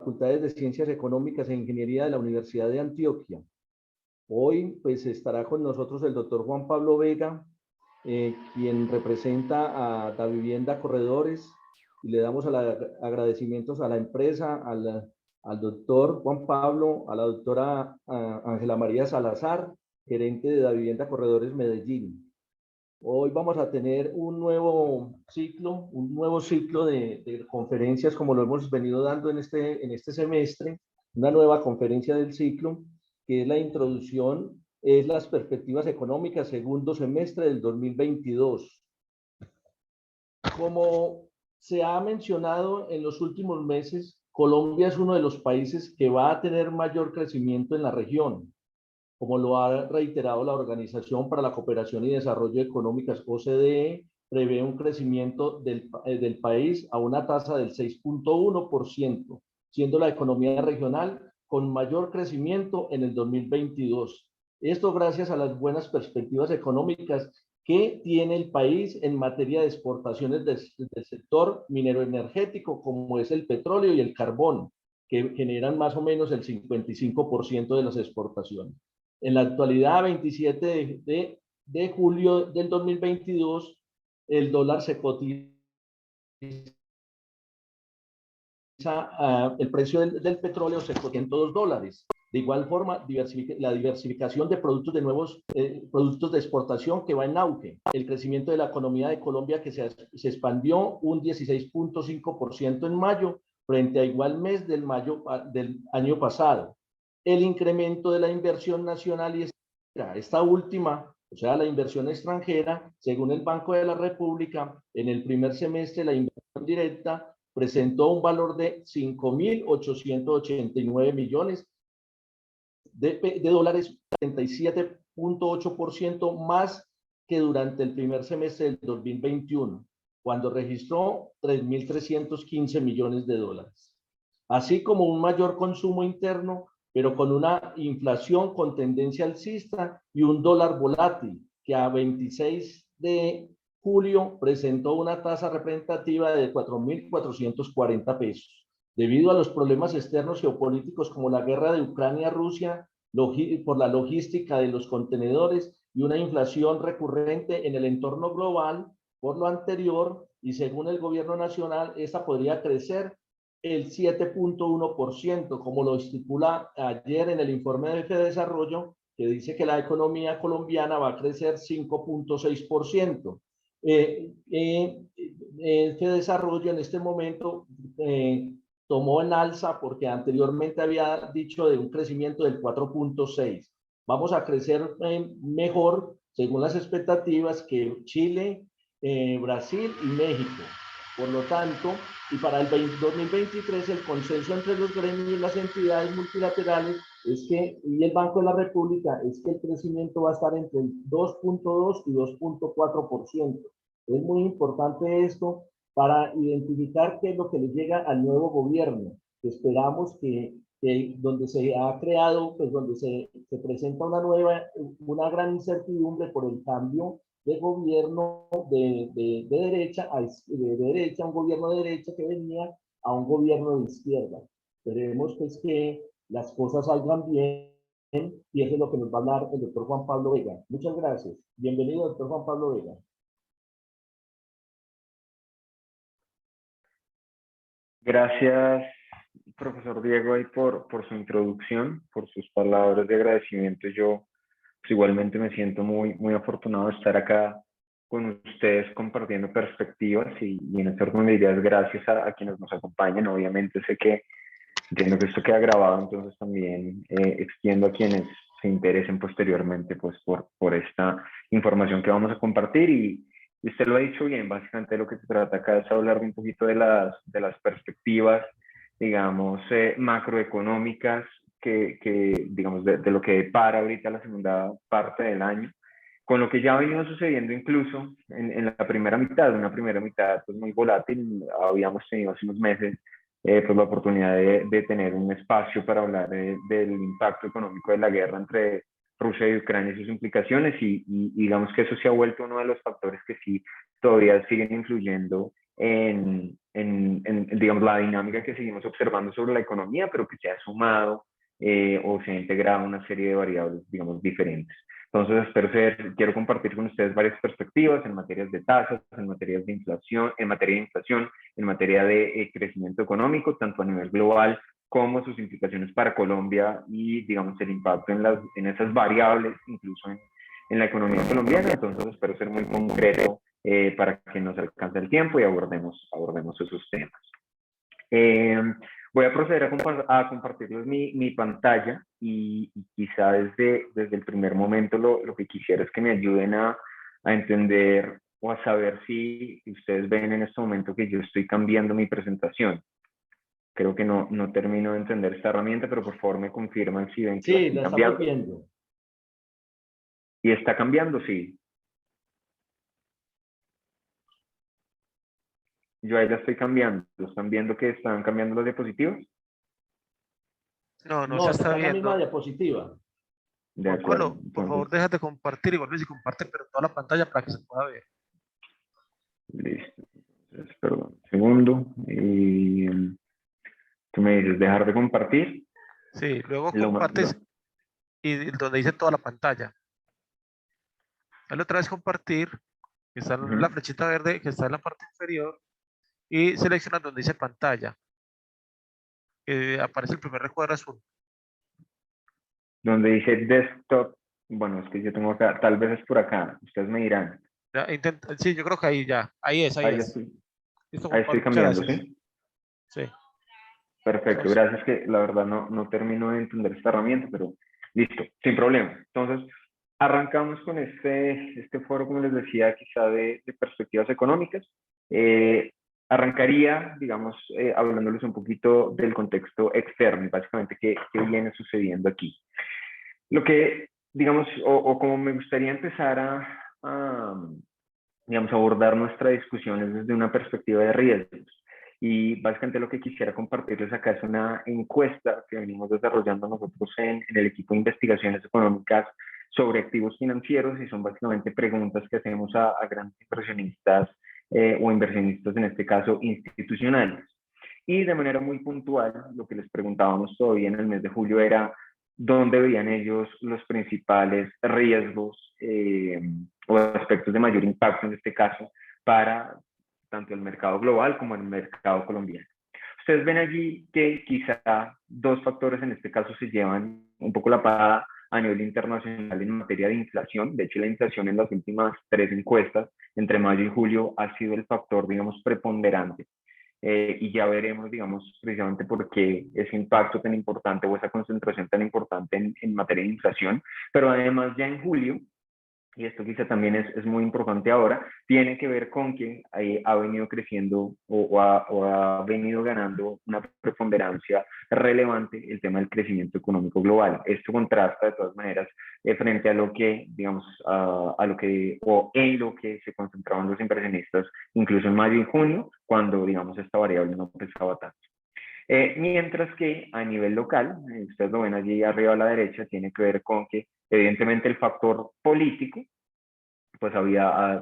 Facultades de Ciencias Económicas e Ingeniería de la Universidad de Antioquia. Hoy pues estará con nosotros el doctor Juan Pablo Vega, quien representa a Davivienda Corredores, y le damos agradecimientos a la empresa, al doctor Juan Pablo, a la doctora Ángela María Salazar, gerente de Davivienda Corredores Medellín. Hoy vamos a tener un nuevo ciclo de conferencias, como lo hemos venido dando en este semestre, una nueva conferencia del ciclo, que es la introducción, es las perspectivas económicas segundo semestre del 2022. Como se ha mencionado en los últimos meses, Colombia es uno de los países que va a tener mayor crecimiento en la región, como lo ha reiterado la Organización para la Cooperación y Desarrollo Económicas, OCDE, prevé un crecimiento del país a una tasa del 6.1%, siendo la economía regional con mayor crecimiento en el 2022. Esto gracias a las buenas perspectivas económicas que tiene el país en materia de exportaciones del sector minero energético, como es el petróleo y el carbón, que generan más o menos el 55% de las exportaciones. En la actualidad, 27 de julio del 2022, el dólar se cotiza, el precio del petróleo se cotiza en $102. De igual forma, la diversificación de productos de nuevos productos de exportación que va en auge. El crecimiento de la economía de Colombia que se expandió un 16.5% en mayo frente a igual mes del año pasado. El incremento de la inversión nacional y extranjera, esta última, o sea, la inversión extranjera, según el Banco de la República, en el primer semestre la inversión directa presentó un valor de 5.889 millones de dólares, 37.8% más que durante el primer semestre del 2021, cuando registró 3.315 millones de dólares. Así como un mayor consumo interno, pero con una inflación con tendencia alcista y un dólar volátil que a 26 de julio presentó una tasa representativa de 4.440 pesos. Debido a los problemas externos geopolíticos como la guerra de Ucrania-Rusia, por la logística de los contenedores y una inflación recurrente en el entorno global, por lo anterior, y según el gobierno nacional, esta podría crecer el 7.1%, como lo estipula ayer en el informe de Fedesarrollo, que dice que la economía colombiana va a crecer 5.6%. Fedesarrollo en este momento tomó en alza porque anteriormente había dicho de un crecimiento del 4.6. Vamos a crecer mejor, según las expectativas, que Chile, Brasil y México. Por lo tanto, y para el 2023 el consenso entre los gremios y las entidades multilaterales es que, y el Banco de la República, es que el crecimiento va a estar entre el 2.2 y 2.4%. Es muy importante esto para identificar qué es lo que le llega al nuevo gobierno. Esperamos que donde se ha creado, pues donde se presenta una gran incertidumbre por el cambio de gobierno de derecha a un gobierno de derecha que venía a un gobierno de izquierda. Esperemos pues que las cosas salgan bien y eso es lo que nos va a hablar el doctor Juan Pablo Vega. Muchas gracias. Bienvenido, doctor Juan Pablo Vega. Gracias, profesor Diego, ahí por su introducción, por sus palabras de agradecimiento. Yo pues, igualmente me siento muy afortunado de estar acá con ustedes compartiendo perspectivas y en este orden de ideas, gracias a quienes nos acompañan. Obviamente entiendo que esto queda grabado, entonces también extiendo a quienes se interesen posteriormente pues, por esta información que vamos a compartir y usted lo ha dicho bien, básicamente lo que se trata acá es hablar un poquito de las perspectivas, digamos, macroeconómicas digamos, de lo que depara ahorita la segunda parte del año, con lo que ya ha venido sucediendo incluso en la primera mitad, una primera mitad pues muy volátil. Habíamos tenido hace unos meses pues la oportunidad de tener un espacio para hablar del impacto económico de la guerra entre Rusia y Ucrania y sus implicaciones y digamos que eso se ha vuelto uno de los factores que sí todavía siguen influyendo digamos, la dinámica que seguimos observando sobre la economía, pero que se ha sumado o se ha integrado una serie de variables, digamos, diferentes. Entonces, quiero compartir con ustedes varias perspectivas en materias de tasas, en materias de inflación, en materia de crecimiento económico, tanto a nivel global como sus implicaciones para Colombia y, digamos, el impacto en esas variables, incluso en la economía colombiana. Entonces, espero ser muy concreto para que nos alcance el tiempo y abordemos esos temas. Voy a proceder a compartirles mi pantalla y quizá desde el primer momento lo que quisiera es que me ayuden a entender o a saber si ustedes ven en este momento que yo estoy cambiando mi presentación. Creo que no termino de entender esta herramienta, pero por favor me confirman si ven que la Sí, estoy la estamos cambiando. viendo. ¿Y está cambiando? Sí. Yo ahí la estoy cambiando. ¿Están viendo que están cambiando los diapositivas? No, no se No, está está en la misma viendo. diapositiva. De Juan acuerdo. Pablo, por favor, Entonces, déjate compartir y vuelves y comparte, pero toda la pantalla para que se pueda ver. listo. Entonces, perdón, un segundo. Y tú me dices dejar de compartir. Sí, luego compartes y donde dice toda la pantalla. Dale otra vez compartir, que está la flechita verde que está en la parte inferior, y seleccionas donde dice pantalla. Aparece el primer recuadro azul. Donde dice desktop. Bueno, es que yo tengo acá, tal vez es por acá. Ustedes me dirán. Ya, sí, yo creo que ahí ya. Ahí es, ahí Ahí es. Listo, ahí Juan estoy Pablo, muchas cambiando, gracias. ¿sí? Sí. Perfecto, Entonces, gracias, que la verdad no termino de entender esta herramienta, pero listo, sin problema. Entonces, arrancamos con este foro, como les decía, quizá de perspectivas económicas. Arrancaría, digamos, hablándoles un poquito del contexto externo y básicamente qué viene sucediendo aquí. Lo que, digamos, o como me gustaría empezar digamos, abordar nuestra discusión es desde una perspectiva de riesgos. Y básicamente lo que quisiera compartirles acá es una encuesta que venimos desarrollando nosotros en el equipo de investigaciones económicas sobre activos financieros, y son básicamente preguntas que hacemos a grandes inversionistas o inversionistas, en este caso institucionales. Y de manera muy puntual, lo que les preguntábamos todavía en el mes de julio era dónde veían ellos los principales riesgos o aspectos de mayor impacto en este caso para tanto el mercado global como el mercado colombiano. Ustedes ven allí que quizá dos factores en este caso se llevan un poco la parada a nivel internacional en materia de inflación. De hecho, la inflación en las últimas 3 encuestas, entre mayo y julio, ha sido el factor, digamos, preponderante. Y ya veremos, digamos, precisamente por qué ese impacto tan importante o esa concentración tan importante en materia de inflación. Pero además ya en julio, y esto quizá también es muy importante ahora, tiene que ver con que ha venido creciendo o ha venido ganando una preponderancia relevante el tema del crecimiento económico global. Esto contrasta de todas maneras frente a lo que, digamos, a lo que, o en lo que se concentraban los inversionistas, incluso en mayo y junio, cuando, digamos, esta variable no pesaba tanto. Mientras que a nivel local, ustedes lo ven allí arriba a la derecha, tiene que ver con que evidentemente el factor político pues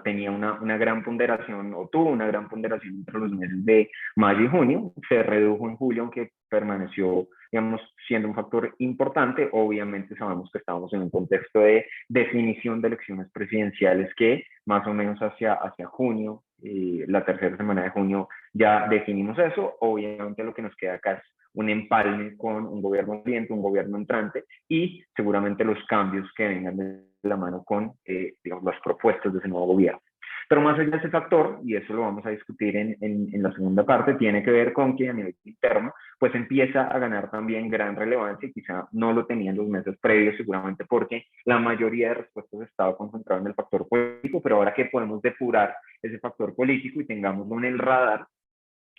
tenía una gran ponderación, o tuvo una gran ponderación entre los meses de mayo y junio. Se redujo en julio, aunque permaneció, digamos, siendo un factor importante. Obviamente sabemos que estábamos en un contexto de definición de elecciones presidenciales que más o menos hacia junio, la tercera semana de junio, ya definimos eso. Obviamente lo que nos queda acá es un empalme con un gobierno saliente, un gobierno entrante, y seguramente los cambios que vengan de la mano con, digamos, las propuestas de ese nuevo gobierno. Pero más allá de ese factor, y eso lo vamos a discutir en la segunda parte, tiene que ver con que a nivel interno, pues empieza a ganar también gran relevancia, y quizá no lo tenía en los meses previos, seguramente porque la mayoría de respuestas estaba concentrada en el factor político, pero ahora que podemos depurar ese factor político y tengámoslo en el radar,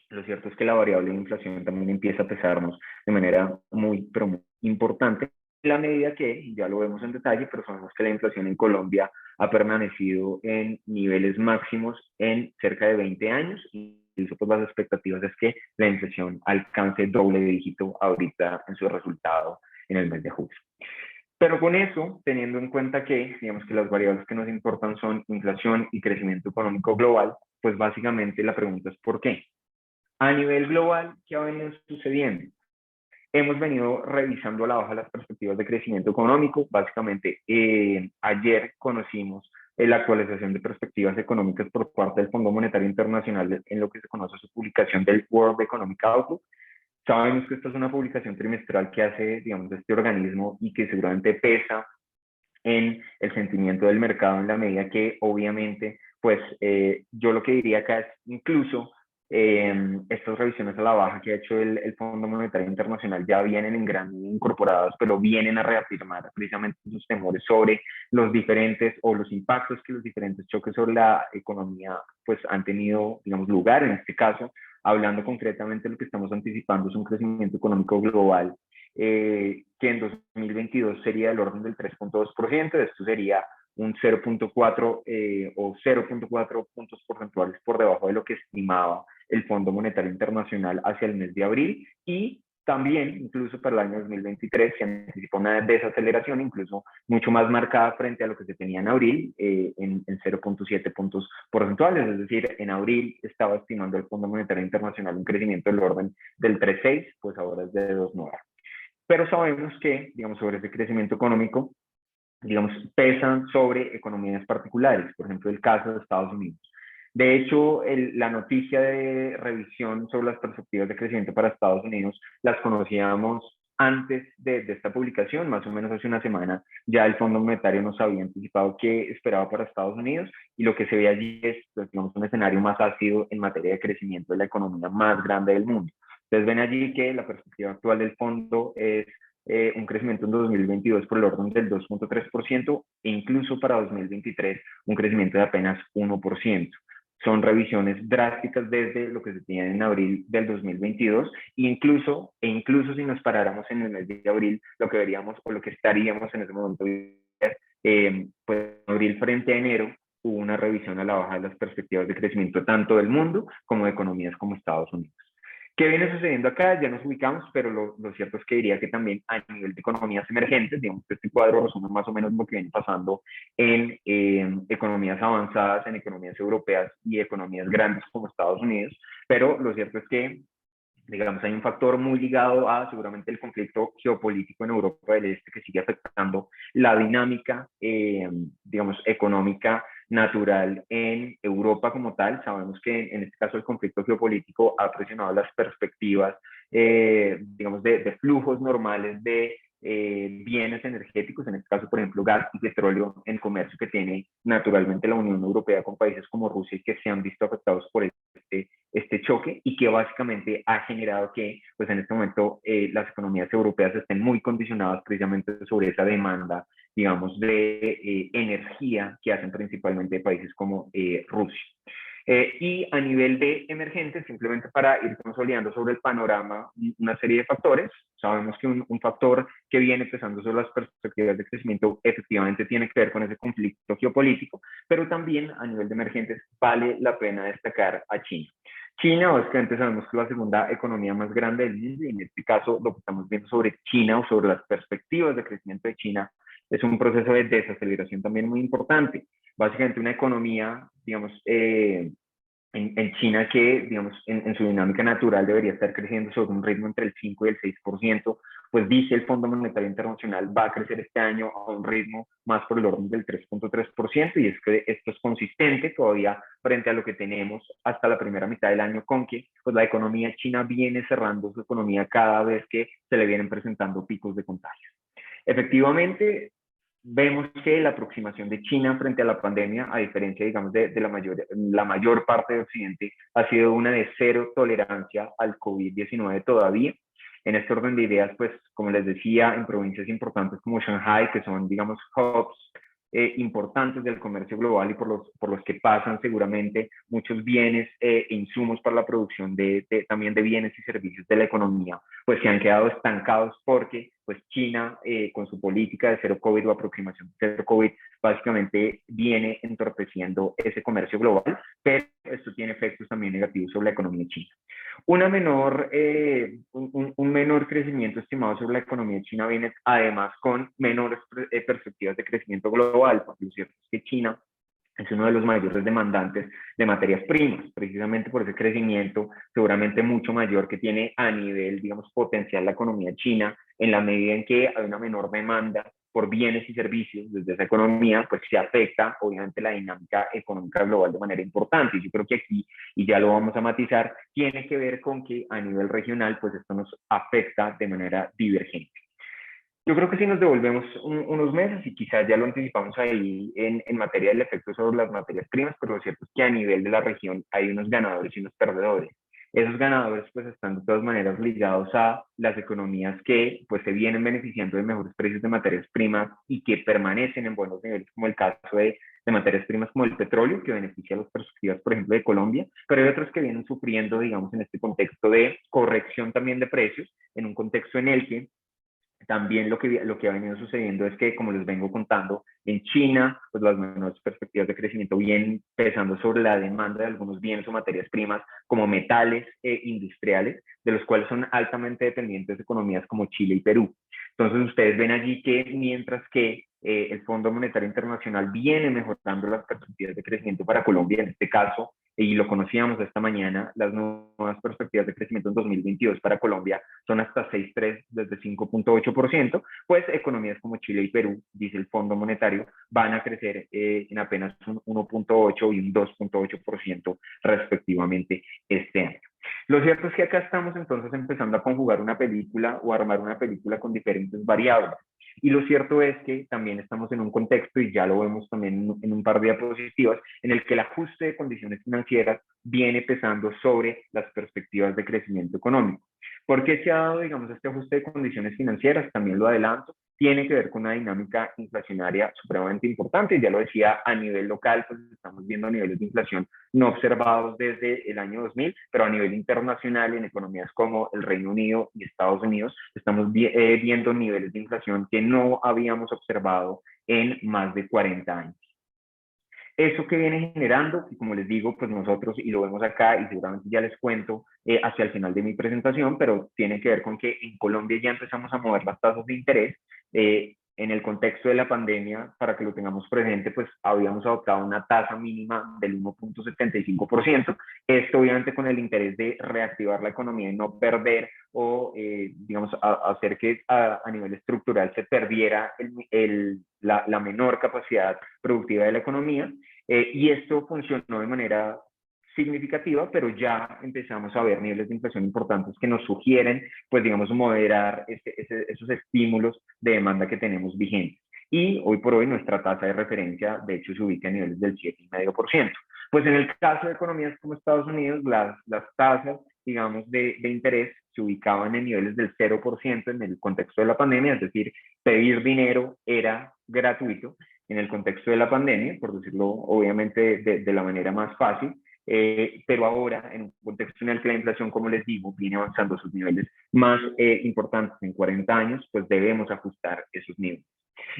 lo cierto es que la variable de inflación también empieza a pesarnos de manera muy, pero muy importante, en la medida que, ya lo vemos en detalle, pero sabemos que la inflación en Colombia ha permanecido en niveles máximos en cerca de 20 años, y eso, pues, las expectativas es que la inflación alcance doble dígito ahorita en su resultado en el mes de julio. Pero con eso, teniendo en cuenta que, digamos, que las variables que nos importan son inflación y crecimiento económico global, pues básicamente la pregunta es ¿por qué? A nivel global, ¿qué ha venido sucediendo? Hemos venido revisando a la baja las perspectivas de crecimiento económico. Básicamente, ayer conocimos la actualización de perspectivas económicas por parte del Fondo Monetario Internacional en lo que se conoce su publicación del World Economic Outlook. Sabemos que esta es una publicación trimestral que hace, digamos, este organismo y que seguramente pesa en el sentimiento del mercado en la medida que obviamente, pues yo lo que diría acá es incluso estas revisiones a la baja que ha hecho el Fondo Monetario Internacional ya vienen en gran medida incorporadas, pero vienen a reafirmar precisamente sus temores sobre los diferentes o los impactos que los diferentes choques sobre la economía pues han tenido, digamos, lugar. En este caso, hablando concretamente, lo que estamos anticipando es un crecimiento económico global que en 2022 sería del orden del 3.2%, esto sería un 0.4 o 0.4 puntos porcentuales por debajo de lo que estimaba el Fondo Monetario Internacional hacia el mes de abril, y también incluso para el año 2023 se anticipa una desaceleración incluso mucho más marcada frente a lo que se tenía en abril, en 0.7 puntos porcentuales, es decir, en abril estaba estimando el Fondo Monetario Internacional un crecimiento del orden del 3.6, pues ahora es de 2.9. Pero sabemos que, digamos, sobre ese crecimiento económico, digamos, pesan sobre economías particulares, por ejemplo, el caso de Estados Unidos. De hecho, la noticia de revisión sobre las perspectivas de crecimiento para Estados Unidos las conocíamos antes de esta publicación, más o menos hace una semana. Ya el Fondo Monetario nos había anticipado qué esperaba para Estados Unidos, y lo que se ve allí es, pues, digamos, un escenario más ácido en materia de crecimiento de la economía más grande del mundo. Entonces ven allí que la perspectiva actual del fondo es un crecimiento en 2022 por el orden del 2.3% e incluso para 2023 un crecimiento de apenas 1%. Son revisiones drásticas desde lo que se tenía en abril del 2022 incluso si nos paráramos en el mes de abril, lo que veríamos o lo que estaríamos en ese momento, pues en abril frente a enero, hubo una revisión a la baja de las perspectivas de crecimiento tanto del mundo como de economías como Estados Unidos. ¿Qué viene sucediendo acá? Ya nos ubicamos, pero lo cierto es que diría que también a nivel de economías emergentes, digamos que este cuadro resume más o menos lo que viene pasando en economías avanzadas, en economías europeas y economías grandes como Estados Unidos, pero lo cierto es que, digamos, hay un factor muy ligado a seguramente el conflicto geopolítico en Europa del Este que sigue afectando la dinámica, digamos, económica natural en Europa como tal. Sabemos que en este caso el conflicto geopolítico ha presionado las perspectivas, digamos, de flujos normales de bienes energéticos, en este caso, por ejemplo, gas y petróleo en comercio que tiene naturalmente la Unión Europea con países como Rusia, que se han visto afectados por este choque, y que básicamente ha generado que, pues en este momento, las economías europeas estén muy condicionadas precisamente sobre esa demanda, digamos, de energía que hacen principalmente países como Rusia. Y a nivel de emergentes, simplemente para ir consolidando sobre el panorama una serie de factores, sabemos que un factor que viene pesando sobre las perspectivas de crecimiento efectivamente tiene que ver con ese conflicto geopolítico, pero también a nivel de emergentes vale la pena destacar a China. China, básicamente sabemos que es la segunda economía más grande del mundo, y en este caso lo que estamos viendo sobre China o sobre las perspectivas de crecimiento de China es un proceso de desaceleración también muy importante. Básicamente una economía, digamos, en China que, digamos, en su dinámica natural debería estar creciendo sobre un ritmo entre el 5 y el 6%, pues dice el Fondo Monetario Internacional va a crecer este año a un ritmo más por el orden del 3.3%, y es que esto es consistente todavía frente a lo que tenemos hasta la primera mitad del año, con que pues, la economía china viene cerrando su economía cada vez que se le vienen presentando picos de contagio. Efectivamente, vemos que la aproximación de China frente a la pandemia, a diferencia, digamos, de la mayor parte de Occidente, ha sido una de cero tolerancia al COVID-19 todavía. En este orden de ideas, pues, como les decía, en provincias importantes como Shanghai, que son, digamos, hubs importantes del comercio global y por los que pasan seguramente muchos bienes e insumos para la producción también de bienes y servicios de la economía, pues se han quedado estancados porque pues China con su política de cero COVID o aproximación de cero COVID básicamente viene entorpeciendo ese comercio global, pero esto tiene efectos también negativos sobre la economía china. Un menor crecimiento estimado sobre la economía china viene además con menores perspectivas de crecimiento global, porque lo cierto es que China es uno de los mayores demandantes de materias primas, precisamente por ese crecimiento seguramente mucho mayor que tiene a nivel, digamos, potencial la economía china, en la medida en que hay una menor demanda por bienes y servicios desde esa economía, pues se afecta obviamente la dinámica económica global de manera importante. Y yo creo que aquí, y ya lo vamos a matizar, tiene que ver con que a nivel regional, pues esto nos afecta de manera divergente. Yo creo que si nos devolvemos unos meses y quizás ya lo anticipamos ahí en materia del efecto sobre las materias primas, pero lo cierto es que a nivel de la región hay unos ganadores y unos perdedores. Esos ganadores pues están de todas maneras ligados a las economías que pues se vienen beneficiando de mejores precios de materias primas y que permanecen en buenos niveles, como el caso de materias primas como el petróleo, que beneficia a las perspectivas, por ejemplo, de Colombia, pero hay otros que vienen sufriendo, digamos, en este contexto de corrección también de precios, en un contexto en el que también lo que ha venido sucediendo es que, como les vengo contando, en China, pues las menores perspectivas de crecimiento vienen pesando sobre la demanda de algunos bienes o materias primas como metales industriales, de los cuales son altamente dependientes de economías como Chile y Perú. Entonces ustedes ven allí que mientras que el Fondo Monetario Internacional viene mejorando las perspectivas de crecimiento para Colombia, en este caso, y lo conocíamos esta mañana, las nuevas perspectivas de crecimiento en 2022 para Colombia son hasta 6,3 desde 5,8%, pues economías como Chile y Perú, dice el Fondo Monetario, van a crecer en apenas un 1,8 y un 2,8% respectivamente este año. Lo cierto es que acá estamos entonces empezando a conjugar una película o armar una película con diferentes variables. Y lo cierto es que también estamos en un contexto, y ya lo vemos también en un par de diapositivas, en el que el ajuste de condiciones financieras viene pesando sobre las perspectivas de crecimiento económico. ¿Por qué se ha dado, digamos, este ajuste de condiciones financieras? También lo adelanto, tiene que ver con una dinámica inflacionaria supremamente importante. Ya lo decía, a nivel local, pues estamos viendo niveles de inflación no observados desde el año 2000, pero a nivel internacional, en economías como el Reino Unido y Estados Unidos, estamos viendo niveles de inflación que no habíamos observado en más de 40 años. Eso que viene generando, y como les digo, pues nosotros, y lo vemos acá, y seguramente ya les cuento hacia el final de mi presentación, pero tiene que ver con que en Colombia ya empezamos a mover las tasas de interés. En el contexto de la pandemia, para que lo tengamos presente, pues habíamos adoptado una tasa mínima del 1,75%. Esto obviamente con el interés de reactivar la economía y no perder o, digamos, hacer que a nivel estructural se perdiera la menor capacidad productiva de la economía. Y esto funcionó de manera significativa, pero ya empezamos a ver niveles de inflación importantes que nos sugieren, pues digamos, moderar esos estímulos de demanda que tenemos vigentes. Y hoy por hoy nuestra tasa de referencia, de hecho, se ubica a niveles del 7,5%. Pues en el caso de economías como Estados Unidos, las tasas, digamos, de interés se ubicaban en niveles del 0% en el contexto de la pandemia, es decir, pedir dinero era gratuito en el contexto de la pandemia, por decirlo obviamente de la manera más fácil, pero ahora en un contexto en el que la inflación, como les digo, viene avanzando a sus niveles más importantes en 40 años, pues debemos ajustar esos niveles.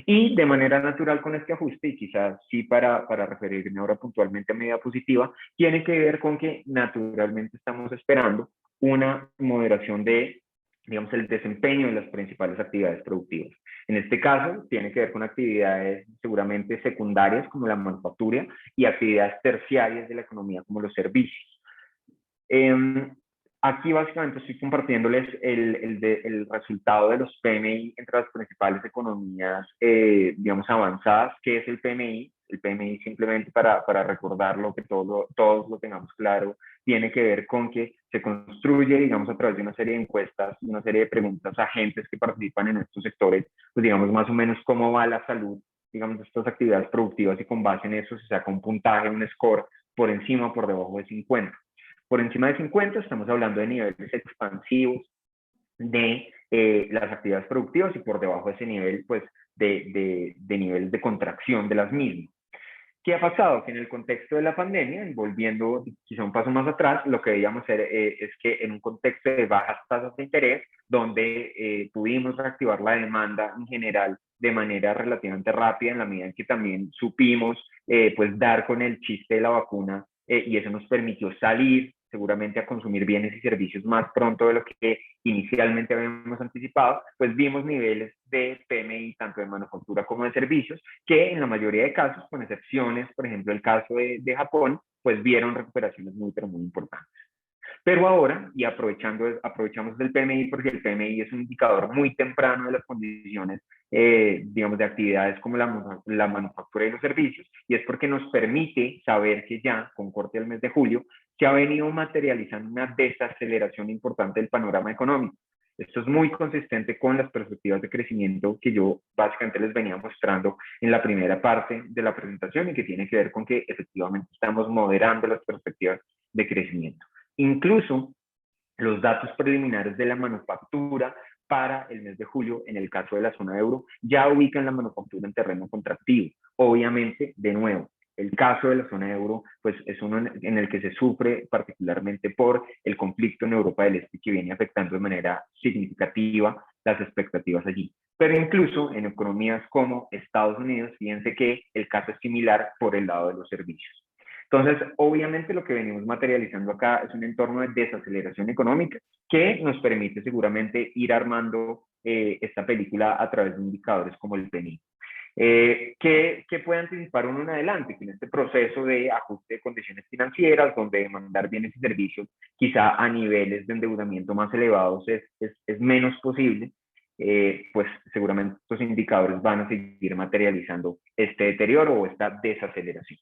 Y de manera natural con este ajuste, y quizás sí para referirme ahora puntualmente a medida positiva, tiene que ver con que naturalmente estamos esperando una moderación de, digamos, el desempeño de las principales actividades productivas. En este caso, tiene que ver con actividades seguramente secundarias como la manufactura y actividades terciarias de la economía como los servicios. Aquí básicamente estoy compartiéndoles el resultado de los PMI entre las principales economías, digamos, avanzadas. ¿Qué es el PMI? El PMI, simplemente para recordarlo, que todos lo tengamos claro, tiene que ver con que se construye, digamos, a través de una serie de encuestas, una serie de preguntas a agentes que participan en estos sectores, pues digamos más o menos cómo va la salud, digamos, de estas actividades productivas, y con base en eso se saca un puntaje, un score por encima o por debajo de 50. Por encima de 50 estamos hablando de niveles expansivos de las actividades productivas, y por debajo de ese nivel, pues, de niveles de contracción de las mismas. ¿Qué ha pasado? Que en el contexto de la pandemia, volviendo quizá un paso más atrás, lo que veíamos es que en un contexto de bajas tasas de interés, donde pudimos reactivar la demanda en general de manera relativamente rápida, en la medida en que también supimos pues dar con el chiste de la vacuna, y eso nos permitió salir seguramente a consumir bienes y servicios más pronto de lo que inicialmente habíamos anticipado, pues vimos niveles de PMI tanto de manufactura como de servicios que en la mayoría de casos, con excepciones, por ejemplo el caso de Japón, pues vieron recuperaciones muy pero muy importantes. Pero ahora, y aprovechamos del PMI porque el PMI es un indicador muy temprano de las condiciones, digamos, de actividades como la manufactura y los servicios, y es porque nos permite saber que ya, con corte al mes de julio, se ha venido materializando una desaceleración importante del panorama económico. Esto es muy consistente con las perspectivas de crecimiento que yo básicamente les venía mostrando en la primera parte de la presentación y que tiene que ver con que efectivamente estamos moderando las perspectivas de crecimiento. Incluso los datos preliminares de la manufactura para el mes de julio, en el caso de la zona euro, ya ubican la manufactura en terreno contractivo. Obviamente, de nuevo, el caso de la zona euro, pues es uno en el que se sufre particularmente por el conflicto en Europa del Este que viene afectando de manera significativa las expectativas allí. Pero incluso en economías como Estados Unidos, fíjense que el caso es similar por el lado de los servicios. Entonces, obviamente lo que venimos materializando acá es un entorno de desaceleración económica que nos permite seguramente ir armando esta película a través de indicadores como el PMI. ¿Qué puede anticipar uno en adelante? Que en este proceso de ajuste de condiciones financieras, donde demandar bienes y servicios quizá a niveles de endeudamiento más elevados es menos posible, pues seguramente estos indicadores van a seguir materializando este deterioro o esta desaceleración.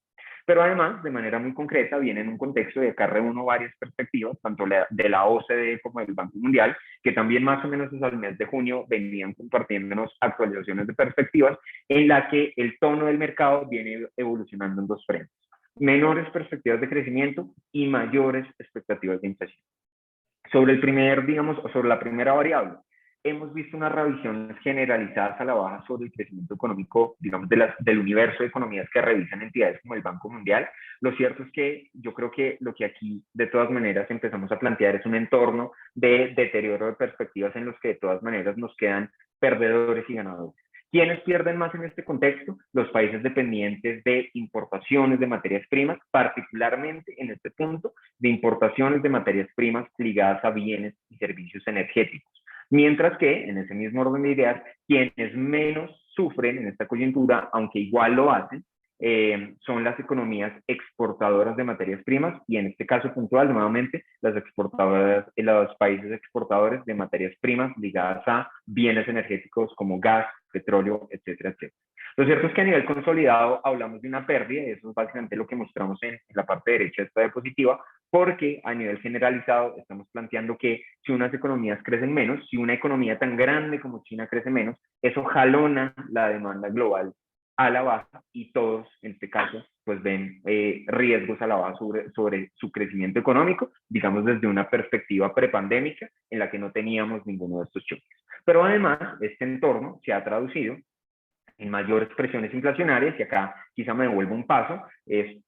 Pero además, de manera muy concreta, viene en un contexto de acá reúno varias perspectivas, tanto de la OCDE como del Banco Mundial, que también más o menos desde el mes de junio venían compartiéndonos actualizaciones de perspectivas en la que el tono del mercado viene evolucionando en dos frentes: menores perspectivas de crecimiento y mayores expectativas de inflación. Sobre la primera variable, hemos visto unas revisiones generalizadas a la baja sobre el crecimiento económico, digamos, del universo de economías que revisan entidades como el Banco Mundial. Lo cierto es que yo creo que lo que aquí de todas maneras empezamos a plantear es un entorno de deterioro de perspectivas en los que de todas maneras nos quedan perdedores y ganadores. ¿Quiénes pierden más en este contexto? Los países dependientes de importaciones de materias primas, particularmente en este punto de importaciones de materias primas ligadas a bienes y servicios energéticos. Mientras que, en ese mismo orden de ideas, quienes menos sufren en esta coyuntura, aunque igual lo hacen, son las economías exportadoras de materias primas y en este caso puntual, nuevamente, los países exportadores de materias primas ligadas a bienes energéticos como gas, petróleo, etcétera, etcétera. Lo cierto es que a nivel consolidado hablamos de una pérdida, y eso es básicamente lo que mostramos en la parte derecha de esta diapositiva, porque a nivel generalizado estamos planteando que si unas economías crecen menos, si una economía tan grande como China crece menos, eso jalona la demanda global a la baja y todos, en este caso, pues ven riesgos a la baja sobre su crecimiento económico, digamos desde una perspectiva prepandémica en la que no teníamos ninguno de estos choques. Pero además, este entorno se ha traducido en mayores presiones inflacionarias, y acá quizá me devuelvo un paso,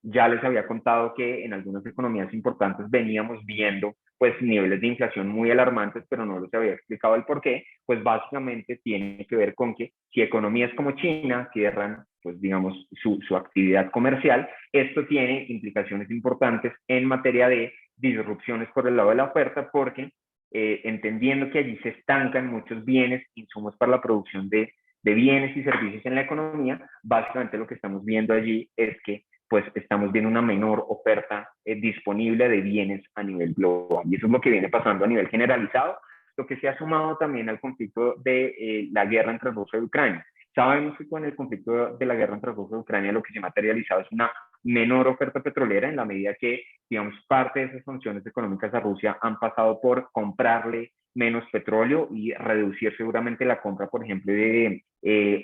ya les había contado que en algunas economías importantes veníamos viendo pues niveles de inflación muy alarmantes, pero no les había explicado el por qué. Pues básicamente tiene que ver con que si economías como China cierran, pues digamos, su actividad comercial, esto tiene implicaciones importantes en materia de disrupciones por el lado de la oferta, porque entendiendo que allí se estancan muchos bienes, insumos para la producción de bienes y servicios en la economía, básicamente lo que estamos viendo allí es que pues estamos viendo una menor oferta disponible de bienes a nivel global. Y eso es lo que viene pasando a nivel generalizado, lo que se ha sumado también al conflicto de la guerra entre Rusia y Ucrania. Sabemos que con el conflicto de la guerra entre Rusia y Ucrania lo que se ha materializado es una menor oferta petrolera en la medida que, digamos, parte de esas sanciones económicas a Rusia han pasado por comprarle menos petróleo y reducir seguramente la compra, por ejemplo, de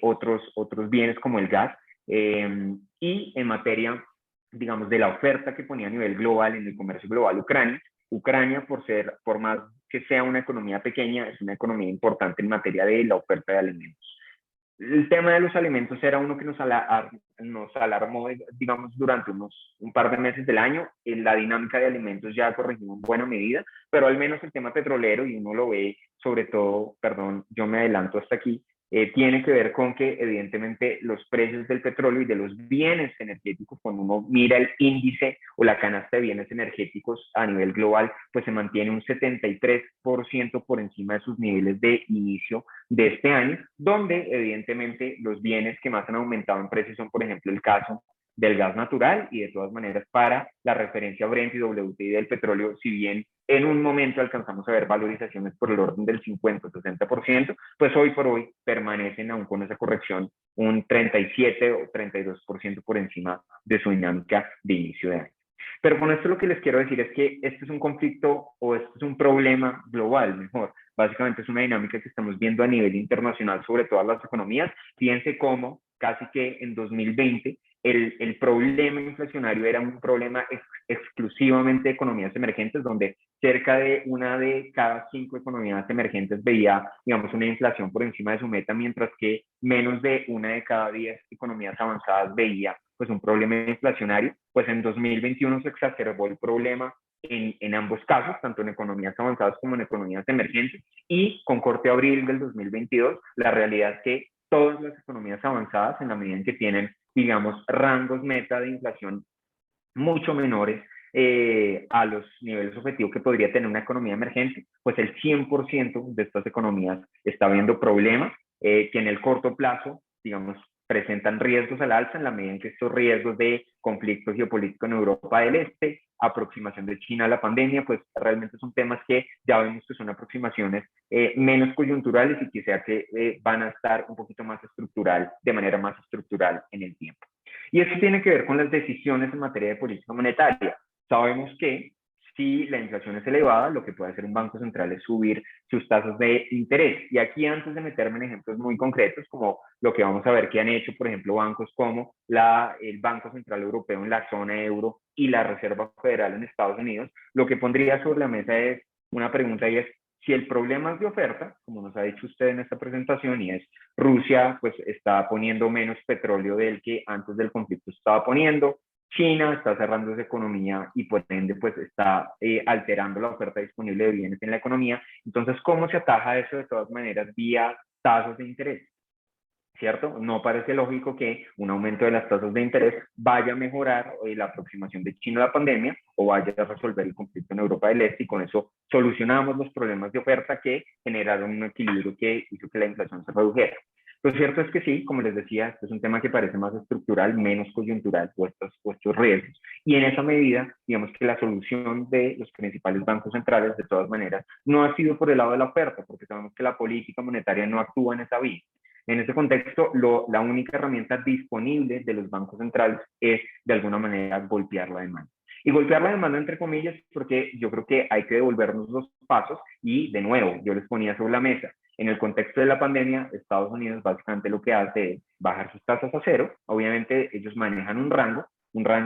otros bienes como el gas. Y en materia, digamos, de la oferta que ponía a nivel global en el comercio global Ucrania, por más que sea una economía pequeña, es una economía importante en materia de la oferta de alimentos. El tema de los alimentos era uno que nos alarmó, digamos, durante un par de meses del año. La dinámica de alimentos ya corrigió en buena medida, pero al menos el tema petrolero, y uno lo ve sobre todo, perdón, yo me adelanto hasta aquí, tiene que ver con que evidentemente los precios del petróleo y de los bienes energéticos, cuando uno mira el índice o la canasta de bienes energéticos a nivel global, pues se mantiene un 73% por encima de sus niveles de inicio de este año, donde evidentemente los bienes que más han aumentado en precio son, por ejemplo, el caso del gas natural, y de todas maneras para la referencia Brent y WTI del petróleo, si bien en un momento alcanzamos a ver valorizaciones por el orden del 50 o 60%, pues hoy por hoy permanecen aún con esa corrección un 37 o 32% por encima de su dinámica de inicio de año. Pero con esto lo que les quiero decir es que este es un conflicto o este es un problema global, mejor. Básicamente es una dinámica que estamos viendo a nivel internacional sobre todas las economías. Fíjense cómo casi que en 2020 el problema inflacionario era un problema exclusivamente de economías emergentes, donde cerca de una de cada 5 economías emergentes veía, digamos, una inflación por encima de su meta, mientras que menos de una de cada 10 economías avanzadas veía pues un problema inflacionario. Pues en 2021 se exacerbó el problema en ambos casos, tanto en economías avanzadas como en economías emergentes, y con corte a abril del 2022, la realidad es que todas las economías avanzadas, en la medida en que tienen, digamos, rangos meta de inflación mucho menores a los niveles objetivos que podría tener una economía emergente, pues el 100% de estas economías está viendo problemas que en el corto plazo, digamos, presentan riesgos al alza en la medida en que estos riesgos de conflicto geopolítico en Europa del Este, aproximación de China a la pandemia, pues realmente son temas que ya vemos que son aproximaciones menos coyunturales y quizá que van a estar un poquito más estructural, de manera más estructural en el tiempo. Y eso tiene que ver con las decisiones en materia de política monetaria. Sabemos que si la inflación es elevada, lo que puede hacer un banco central es subir sus tasas de interés. Y aquí, antes de meterme en ejemplos muy concretos, como lo que vamos a ver que han hecho, por ejemplo, bancos como el Banco Central Europeo en la zona euro y la Reserva Federal en Estados Unidos, lo que pondría sobre la mesa es una pregunta, y es: si el problema es de oferta, como nos ha dicho usted en esta presentación, y es Rusia pues está poniendo menos petróleo del que antes del conflicto estaba poniendo, China está cerrando esa economía y por ende pues está alterando la oferta disponible de bienes en la economía. Entonces, ¿cómo se ataja eso de todas maneras? Vía tasas de interés, ¿cierto? No parece lógico que un aumento de las tasas de interés vaya a mejorar la aproximación de China a la pandemia o vaya a resolver el conflicto en Europa del Este, y con eso solucionamos los problemas de oferta que generaron un equilibrio que hizo que la inflación se redujera. Lo cierto es que sí, como les decía, este es un tema que parece más estructural, menos coyuntural, o estos riesgos. Y en esa medida, digamos que la solución de los principales bancos centrales, de todas maneras, no ha sido por el lado de la oferta, porque sabemos que la política monetaria no actúa en esa vía. En ese contexto, la única herramienta disponible de los bancos centrales es, de alguna manera, golpear la demanda. Y golpear la demanda entre comillas, porque yo creo que hay que devolvernos los pasos y, de nuevo, yo les ponía sobre la mesa, en el contexto de la pandemia, Estados Unidos básicamente lo que hace es bajar sus tasas a cero. Obviamente ellos manejan un rango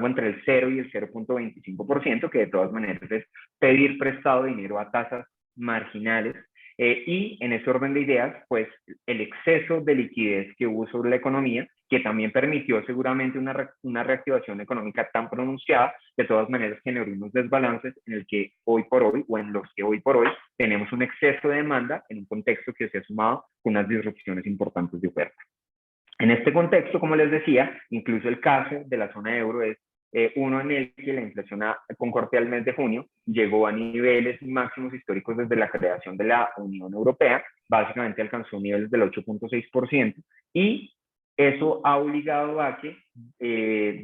entre el 0 y el 0.25%, que de todas maneras es pedir prestado dinero a tasas marginales. Y en ese orden de ideas, pues el exceso de liquidez que hubo sobre la economía, que también permitió seguramente una reactivación económica tan pronunciada, de todas maneras generó unos desbalances en el que hoy por hoy, o en los que hoy por hoy, tenemos un exceso de demanda en un contexto que se ha sumado con unas disrupciones importantes de oferta. En este contexto, como les decía, incluso el caso de la zona euro es uno en el que la inflación con corte al mes de junio llegó a niveles máximos históricos desde la creación de la Unión Europea, básicamente alcanzó niveles del 8.6%, y eso ha obligado a que,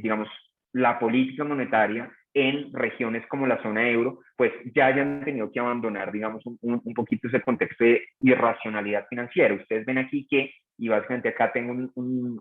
digamos, la política monetaria en regiones como la zona euro, pues ya hayan tenido que abandonar, digamos, un poquito ese contexto de irracionalidad financiera. Ustedes ven aquí que, y básicamente acá tengo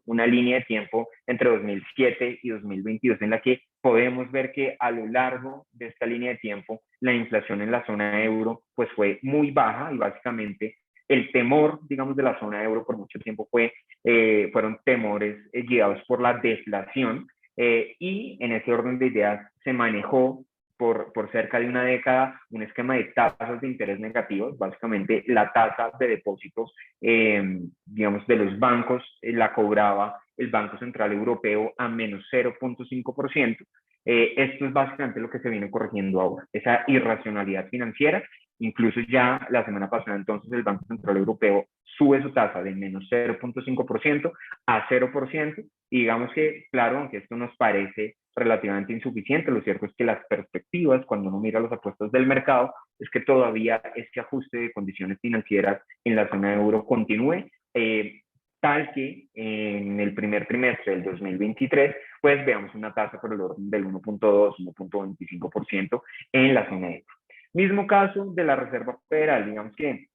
una línea de tiempo entre 2007 y 2022 en la que podemos ver que a lo largo de esta línea de tiempo la inflación en la zona euro pues fue muy baja, y básicamente el temor, digamos, de la zona euro por mucho tiempo fueron temores guiados por la deflación, y en ese orden de ideas se manejó por cerca de una década un esquema de tasas de interés negativos. Básicamente la tasa de depósitos, digamos, de los bancos la cobraba el Banco Central Europeo a menos 0.5%, Esto es básicamente lo que se viene corrigiendo ahora, esa irracionalidad financiera. Incluso ya la semana pasada entonces el Banco Central Europeo sube su tasa de menos 0.5% a 0%, y digamos que, claro, aunque esto nos parece relativamente insuficiente, lo cierto es que las perspectivas, cuando uno mira los apuestos del mercado, es que todavía este ajuste de condiciones financieras en la zona euro continúe, tal que en el primer trimestre del 2023, pues veamos una tasa por el orden del 1.2, 1.25% en la zona euro. Mismo caso de la Reserva Federal, digamos que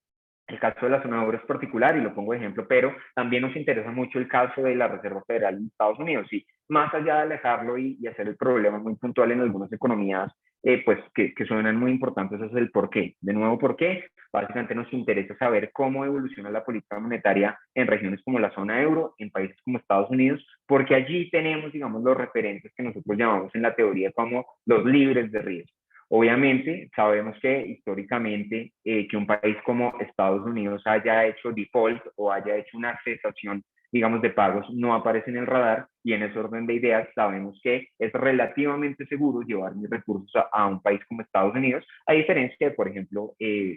el caso de la zona euro es particular y lo pongo de ejemplo, pero también nos interesa mucho el caso de la Reserva Federal en Estados Unidos. Y más allá de alejarlo y hacer el problema muy puntual en algunas economías, pues que suenan muy importantes, es el por qué. De nuevo, ¿por qué? Básicamente nos interesa saber cómo evoluciona la política monetaria en regiones como la zona euro, en países como Estados Unidos, porque allí tenemos, digamos, los referentes que nosotros llamamos en la teoría como los libres de riesgo. Obviamente, sabemos que históricamente que un país como Estados Unidos haya hecho default o haya hecho una cesación, digamos, de pagos no aparece en el radar, y en ese orden de ideas sabemos que es relativamente seguro llevar mis recursos a un país como Estados Unidos, a diferencia de, por ejemplo,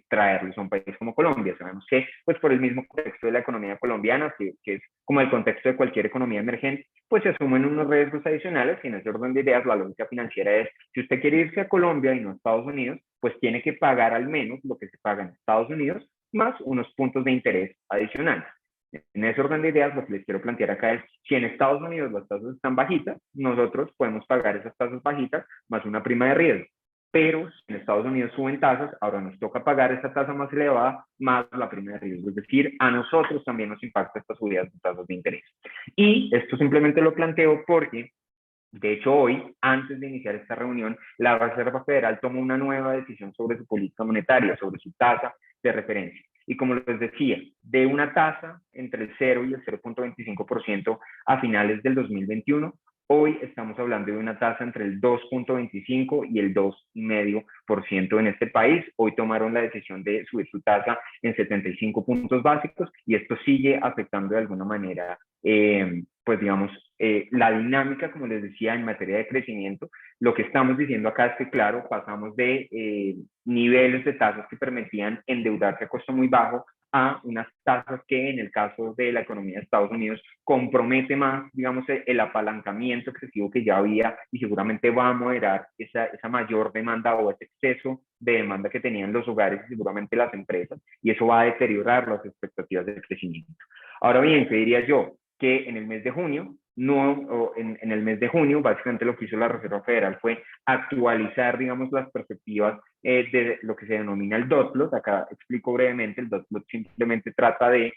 traerlos a un país como Colombia. Sabemos que, pues por el mismo contexto de la economía colombiana, que es como el contexto de cualquier economía emergente, pues se asumen unos riesgos adicionales, y en ese orden de ideas la lógica financiera es, si usted quiere irse a Colombia y no a Estados Unidos, pues tiene que pagar al menos lo que se paga en Estados Unidos, más unos puntos de interés adicionales. En ese orden de ideas, lo que les quiero plantear acá es, si en Estados Unidos las tasas están bajitas, nosotros podemos pagar esas tasas bajitas más una prima de riesgo. Pero si en Estados Unidos suben tasas, ahora nos toca pagar esa tasa más elevada más la prima de riesgo. Es decir, a nosotros también nos impacta estas subidas de tasas de interés. Y esto simplemente lo planteo porque, de hecho, hoy, antes de iniciar esta reunión, la Reserva Federal tomó una nueva decisión sobre su política monetaria, sobre su tasa de referencia. Y como les decía, de una tasa entre el 0 y el 0.25% a finales del 2021, hoy estamos hablando de una tasa entre el 2.25 y el 2,5% en este país. Hoy tomaron la decisión de subir su tasa en 75 puntos básicos, y esto sigue afectando de alguna manera, pues digamos, la dinámica, como les decía, en materia de crecimiento. Lo que estamos diciendo acá es que, claro, pasamos de niveles de tasas que permitían endeudarse a costo muy bajo a unas tasas que, en el caso de la economía de Estados Unidos, compromete más, digamos, el apalancamiento excesivo que ya había, y seguramente va a moderar esa mayor demanda o ese exceso de demanda que tenían los hogares y seguramente las empresas, y eso va a deteriorar las expectativas de crecimiento. Ahora bien, ¿qué diría yo? Que en el mes de junio, en el mes de junio, básicamente lo que hizo la Reserva Federal fue actualizar, digamos, las perspectivas de lo que se denomina el dot plot. Acá explico brevemente. El dot plot simplemente trata de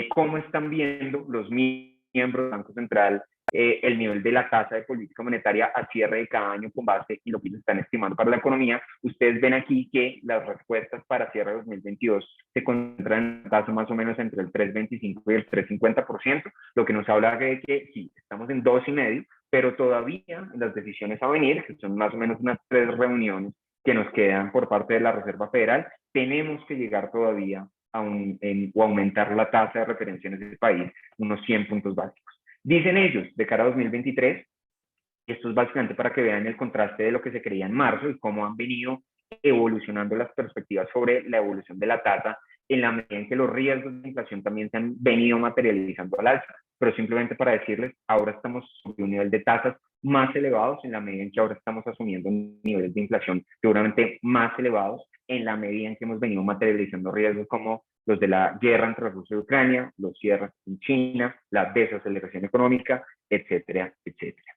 cómo están viendo los miembros del Banco Central el nivel de la tasa de política monetaria a cierre de cada año con base en lo que ellos están estimando para la economía. Ustedes ven aquí que las respuestas para cierre de 2022 se concentran en tasa más o menos entre el 3.25 y el 3.50%, lo que nos habla de que sí, estamos en 2,5%, pero todavía las decisiones a venir, que son más o menos unas 3 reuniones que nos quedan por parte de la Reserva Federal, tenemos que llegar todavía o aumentar la tasa de referencia en ese país unos 100 puntos básicos. Dicen ellos, de cara a 2023, esto es básicamente para que vean el contraste de lo que se creía en marzo y cómo han venido evolucionando las perspectivas sobre la evolución de la tasa, en la medida en que los riesgos de inflación también se han venido materializando al alza. Pero simplemente para decirles, ahora estamos sobre un nivel de tasas más elevados, en la medida en que ahora estamos asumiendo niveles de inflación seguramente más elevados, en la medida en que hemos venido materializando riesgos como los de la guerra entre Rusia y Ucrania, los cierres en China, la desaceleración económica, etcétera, etcétera.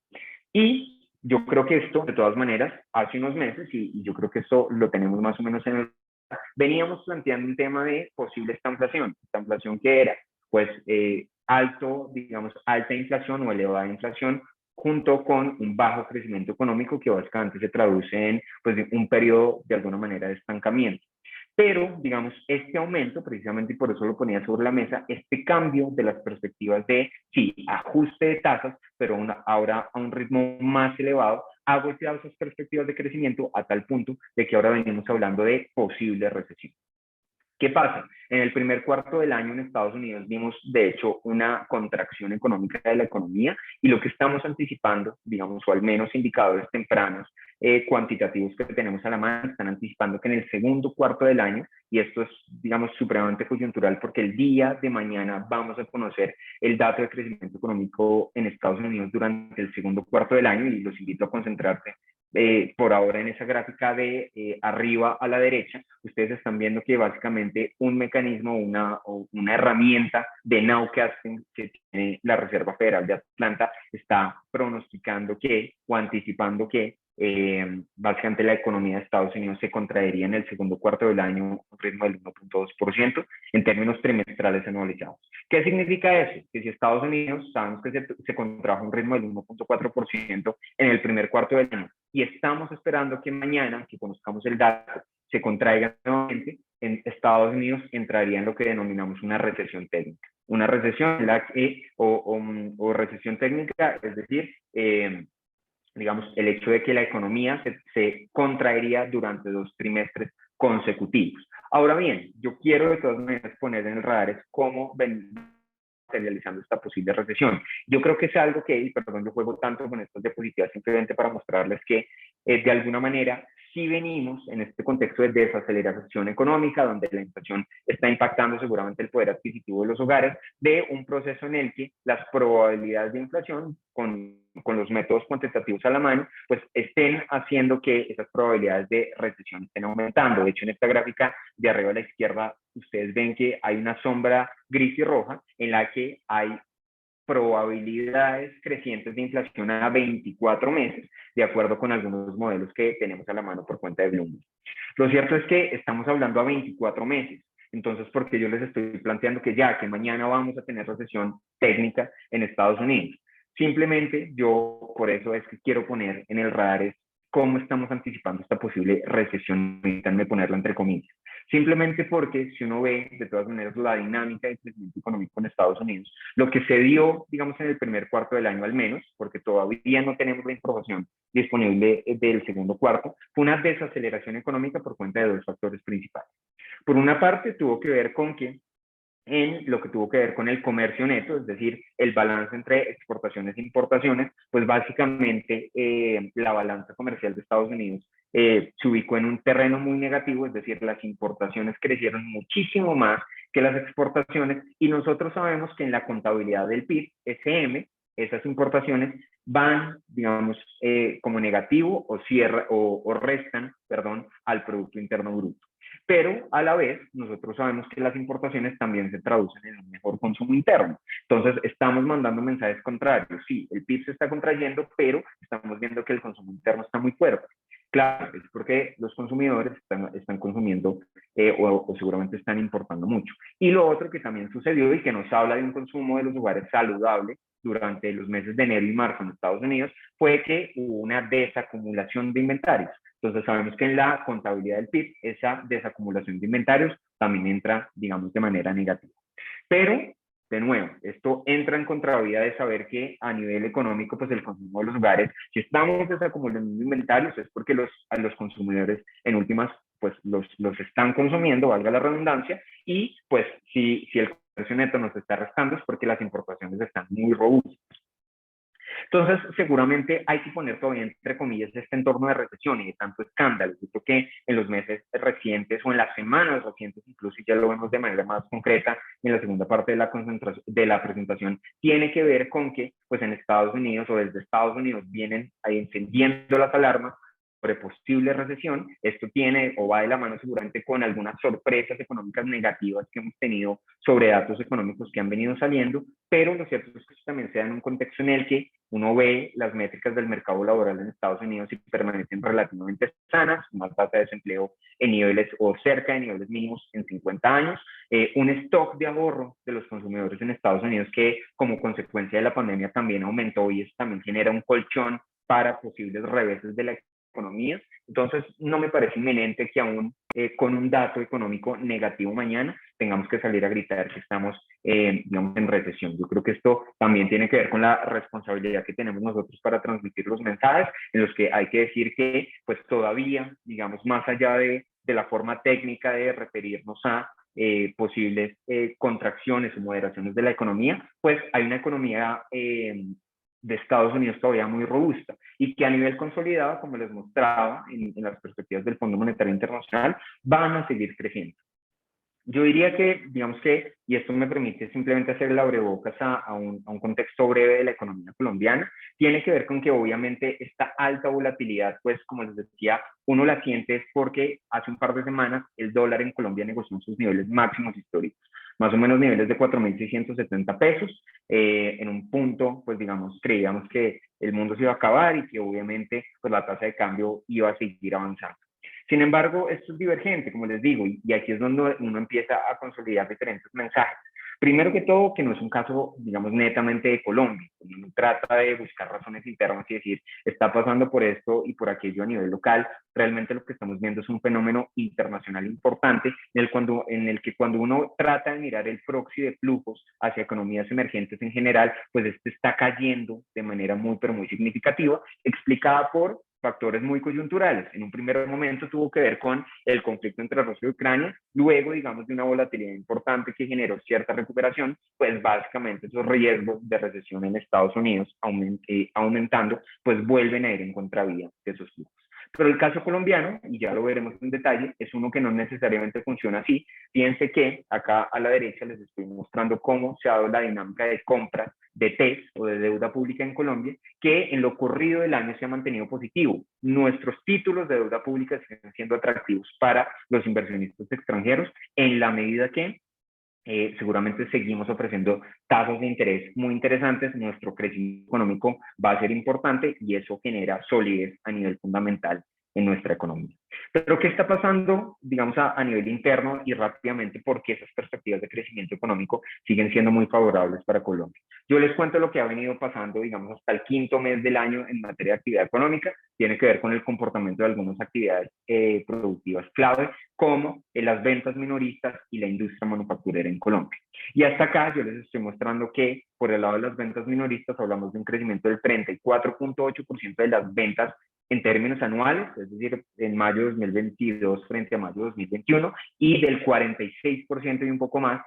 Y yo creo que esto, de todas maneras, hace unos meses, y yo creo que esto lo tenemos más o menos en el... Veníamos planteando un tema de posible estanflación. ¿Estanflación qué era? Pues alta inflación o elevada inflación, junto con un bajo crecimiento económico que básicamente se traduce en, pues, un periodo de alguna manera de estancamiento. Pero, digamos, este aumento, precisamente, y por eso lo ponía sobre la mesa, este cambio de las perspectivas de, sí, ajuste de tasas, pero ahora a un ritmo más elevado, ha golpeado esas perspectivas de crecimiento a tal punto de que ahora venimos hablando de posible recesión. ¿Qué pasa? En el primer cuarto del año en Estados Unidos vimos, de hecho, una contracción económica de la economía y lo que estamos anticipando, digamos, o al menos indicadores tempranos cuantitativos que tenemos a la mano, están anticipando que en el segundo cuarto del año, y esto es, digamos, supremamente coyuntural porque el día de mañana vamos a conocer el dato de crecimiento económico en Estados Unidos durante el segundo cuarto del año y los invito a concentrarse por ahora en esa gráfica de arriba a la derecha. Ustedes están viendo que básicamente un mecanismo, una herramienta de nowcasting que tiene la Reserva Federal de Atlanta está pronosticando que o anticipando que básicamente la economía de Estados Unidos se contraería en el segundo cuarto del año a un ritmo del 1.2% en términos trimestrales anualizados. ¿Qué significa eso? Que si Estados Unidos sabemos que se contrajo a un ritmo del 1.4% en el primer cuarto del año y estamos esperando que mañana, que conozcamos el dato, se contraiga nuevamente, en Estados Unidos entraría en lo que denominamos una recesión técnica. Una recesión o recesión técnica, es decir, digamos, el hecho de que la economía se contraería durante 2 trimestres consecutivos. Ahora bien, yo quiero de todas maneras poner en el radar cómo materializando esta posible recesión. Yo creo que es algo que, y perdón, yo juego tanto con estas diapositivas simplemente para mostrarles que de alguna manera sí venimos en este contexto de desaceleración económica, donde la inflación está impactando seguramente el poder adquisitivo de los hogares, de un proceso en el que las probabilidades de inflación con los métodos cuantitativos a la mano, pues estén haciendo que esas probabilidades de recesión estén aumentando. De hecho, en esta gráfica de arriba a la izquierda, ustedes ven que hay una sombra gris y roja en la que hay probabilidades crecientes de inflación a 24 meses, de acuerdo con algunos modelos que tenemos a la mano por cuenta de Bloomberg. Lo cierto es que estamos hablando a 24 meses. Entonces, ¿por qué yo les estoy planteando que mañana vamos a tener recesión técnica en Estados Unidos? Simplemente yo, por eso es que quiero poner en el radar cómo estamos anticipando esta posible recesión, permítanme ponerla entre comillas. Simplemente porque si uno ve de todas maneras la dinámica de crecimiento económico en Estados Unidos, lo que se dio, digamos, en el primer cuarto del año al menos, porque todavía no tenemos la información disponible del segundo cuarto, fue una desaceleración económica por cuenta de 2 factores principales. Por una parte, tuvo que ver con que en lo que tuvo que ver con el comercio neto, es decir, el balance entre exportaciones e importaciones, pues básicamente la balanza comercial de Estados Unidos se ubicó en un terreno muy negativo, es decir, las importaciones crecieron muchísimo más que las exportaciones y nosotros sabemos que en la contabilidad del PIB, SM, esas importaciones van, digamos, como negativo o restan, perdón, al Producto Interno Bruto. Pero a la vez nosotros sabemos que las importaciones también se traducen en un mejor consumo interno. Entonces estamos mandando mensajes contrarios. Sí, el PIB se está contrayendo, pero estamos viendo que el consumo interno está muy fuerte. Claro, es porque los consumidores están consumiendo o seguramente están importando mucho. Y lo otro que también sucedió y que nos habla de un consumo de los hogares saludable durante los meses de enero y marzo en Estados Unidos fue que hubo una desacumulación de inventarios. Entonces sabemos que en la contabilidad del PIB esa desacumulación de inventarios también entra, digamos, de manera negativa. Pero, de nuevo, esto entra en contravía de saber que a nivel económico, pues el consumo de los hogares, si estamos desacumulando inventarios es porque a los consumidores en últimas, pues los están consumiendo, valga la redundancia, y pues si el comercio neto nos está restando es porque las importaciones están muy robustas. Entonces, seguramente hay que poner todavía entre comillas este entorno de recesión y de tanto escándalo. Yo creo que en los meses recientes o en las semanas recientes, incluso ya lo vemos de manera más concreta en la segunda parte de la presentación, tiene que ver con que pues en Estados Unidos o desde Estados Unidos vienen ahí encendiendo las alarmas sobre posible recesión. Esto tiene o va de la mano seguramente con algunas sorpresas económicas negativas que hemos tenido sobre datos económicos que han venido saliendo, pero lo cierto es que esto también se da en un contexto en el que uno ve las métricas del mercado laboral en Estados Unidos y permanecen relativamente sanas, más tasa de desempleo en niveles o cerca de niveles mínimos en 50 años, un stock de ahorro de los consumidores en Estados Unidos que como consecuencia de la pandemia también aumentó y eso también genera un colchón para posibles reveses de la economía. Entonces, no me parece inminente que aún con un dato económico negativo mañana tengamos que salir a gritar que estamos, digamos, en recesión. Yo creo que esto también tiene que ver con la responsabilidad que tenemos nosotros para transmitir los mensajes, en los que hay que decir que, pues todavía, digamos, más allá de la forma técnica de referirnos a posibles contracciones o moderaciones de la economía, pues hay una economía de Estados Unidos todavía muy robusta y que a nivel consolidado, como les mostraba en las perspectivas del Fondo Monetario Internacional, van a seguir creciendo. Yo diría que, digamos que, y esto me permite simplemente hacer el abrebocas a un contexto breve de la economía colombiana, tiene que ver con que obviamente esta alta volatilidad, pues como les decía, uno la siente es porque hace un par de semanas el dólar en Colombia negoció en sus niveles máximos históricos, más o menos niveles de 4.670 pesos, en un punto, pues digamos, creíamos que el mundo se iba a acabar y que obviamente pues la tasa de cambio iba a seguir avanzando. Sin embargo, esto es divergente, como les digo, y aquí es donde uno empieza a consolidar diferentes mensajes. Primero que todo, que no es un caso, digamos, netamente de Colombia. Uno trata de buscar razones internas y decir, está pasando por esto y por aquello a nivel local. Realmente lo que estamos viendo es un fenómeno internacional importante en el que cuando uno trata de mirar el proxy de flujos hacia economías emergentes en general, pues este está cayendo de manera muy, pero muy significativa, explicada por factores muy coyunturales. En un primer momento tuvo que ver con el conflicto entre Rusia y Ucrania, luego, digamos, de una volatilidad importante que generó cierta recuperación, pues básicamente esos riesgos de recesión en Estados Unidos aumentando, pues vuelven a ir en contravía de esos flujos. Pero el caso colombiano, y ya lo veremos en detalle, es uno que no necesariamente funciona así. Fíjense que acá a la derecha les estoy mostrando cómo se ha dado la dinámica de compras de TES o de deuda pública en Colombia, que en lo corrido del año se ha mantenido positivo. Nuestros títulos de deuda pública siguen siendo atractivos para los inversionistas extranjeros en la medida que seguramente seguimos ofreciendo tasas de interés muy interesantes, nuestro crecimiento económico va a ser importante y eso genera solidez a nivel fundamental en nuestra economía. Pero ¿qué está pasando, digamos, a nivel interno y rápidamente porque esas perspectivas de crecimiento económico siguen siendo muy favorables para Colombia? Yo les cuento lo que ha venido pasando, digamos, hasta el quinto mes del año en materia de actividad económica. Tiene que ver con el comportamiento de algunas actividades productivas clave, como las ventas minoristas y la industria manufacturera en Colombia. Y hasta acá yo les estoy mostrando que por el lado de las ventas minoristas hablamos de un crecimiento del 34.8% de las ventas en términos anuales, es decir, en mayo de 2022 frente a mayo de 2021, y del 46% y un poco más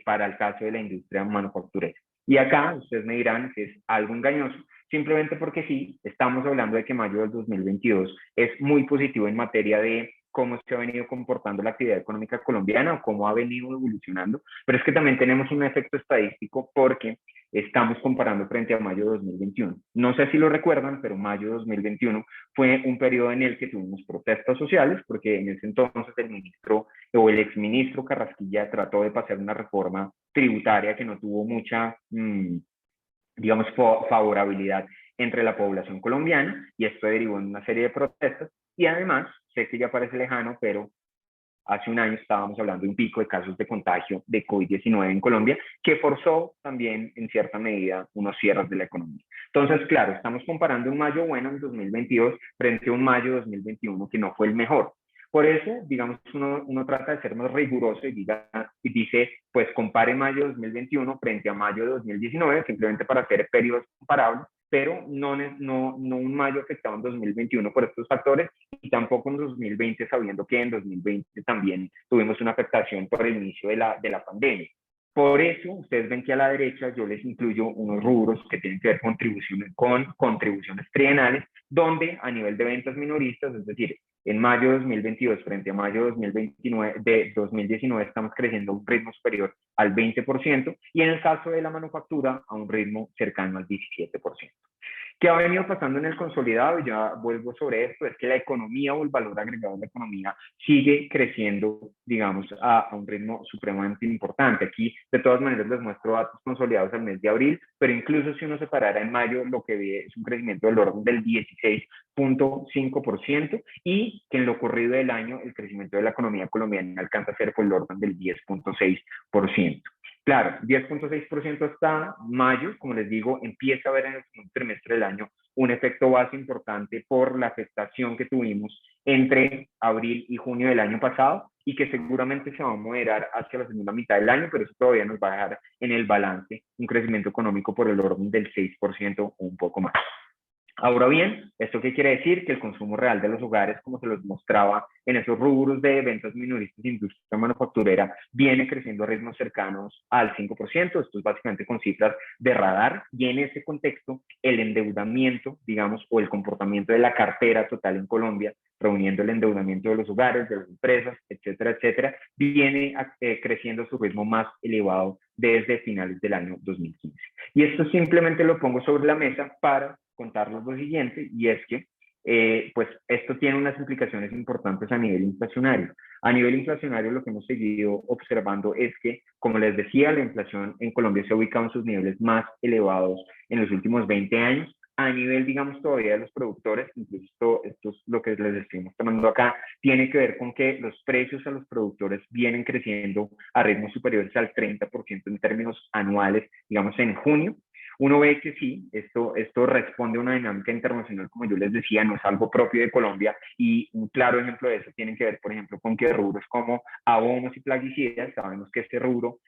para el caso de la industria manufacturera. Y acá ustedes me dirán que es algo engañoso, simplemente porque sí, estamos hablando de que mayo del 2022 es muy positivo en materia de cómo se ha venido comportando la actividad económica colombiana o cómo ha venido evolucionando, pero es que también tenemos un efecto estadístico porque estamos comparando frente a mayo de 2021. No sé si lo recuerdan, pero mayo de 2021 fue un periodo en el que tuvimos protestas sociales, porque en ese entonces el ministro o el exministro Carrasquilla trató de pasar una reforma tributaria que no tuvo mucha, digamos, favorabilidad entre la población colombiana, y esto derivó en una serie de protestas, y además, sé que ya parece lejano, pero hace un año estábamos hablando de un pico de casos de contagio de COVID-19 en Colombia, que forzó también en cierta medida unos cierres de la economía. Entonces, claro, estamos comparando un mayo bueno en 2022 frente a un mayo de 2021 que no fue el mejor. Por eso, digamos, uno trata de ser más riguroso y dice, pues compare mayo de 2021 frente a mayo de 2019, simplemente para hacer periodos comparables, pero no un mayo afectado en 2021 por estos factores y tampoco en 2020, sabiendo que en 2020 también tuvimos una afectación por el inicio de la pandemia. Por eso, ustedes ven que a la derecha yo les incluyo unos rubros que tienen que ver con contribuciones trienales, donde a nivel de ventas minoristas, es decir, en mayo de 2022 frente a mayo de 2019 estamos creciendo a un ritmo superior al 20% y en el caso de la manufactura a un ritmo cercano al 17%. ¿Qué ha venido pasando en el consolidado? Y ya vuelvo sobre esto, es que la economía o el valor agregado de la economía sigue creciendo, digamos, a un ritmo supremamente importante. Aquí, de todas maneras, les muestro datos consolidados al mes de abril, pero incluso si uno se parara en mayo, lo que ve es un crecimiento del orden del 16.5% y que en lo corrido del año el crecimiento de la economía colombiana alcanza a ser por el orden del 10.6%. Claro, 10.6% hasta mayo, como les digo, empieza a haber en el segundo trimestre del año un efecto base importante por la afectación que tuvimos entre abril y junio del año pasado y que seguramente se va a moderar hacia la segunda mitad del año, pero eso todavía nos va a dejar en el balance un crecimiento económico por el orden del 6% o un poco más. Ahora bien, ¿esto qué quiere decir? Que el consumo real de los hogares, como se los mostraba en esos rubros de ventas minoristas de industria manufacturera, viene creciendo a ritmos cercanos al 5%. Esto es básicamente con cifras de radar, y en ese contexto el endeudamiento, digamos, o el comportamiento de la cartera total en Colombia, reuniendo el endeudamiento de los hogares, de las empresas, etcétera, etcétera, viene creciendo a su ritmo más elevado desde finales del año 2015. Y esto simplemente lo pongo sobre la mesa para contarles lo siguiente, y es que pues esto tiene unas implicaciones importantes a nivel inflacionario. A nivel inflacionario, lo que hemos seguido observando es que, como les decía, la inflación en Colombia se ha ubicado en sus niveles más elevados en los últimos 20 años. A nivel, digamos, todavía de los productores, incluso esto es lo que les estoy mostrando acá, tiene que ver con que los precios a los productores vienen creciendo a ritmos superiores al 30% en términos anuales, digamos, en junio. Uno ve que sí, esto responde a una dinámica internacional, como yo les decía, no es algo propio de Colombia, y un claro ejemplo de eso tiene que ver, por ejemplo, con que rubros como abonos y plaguicidas, sabemos que este rubro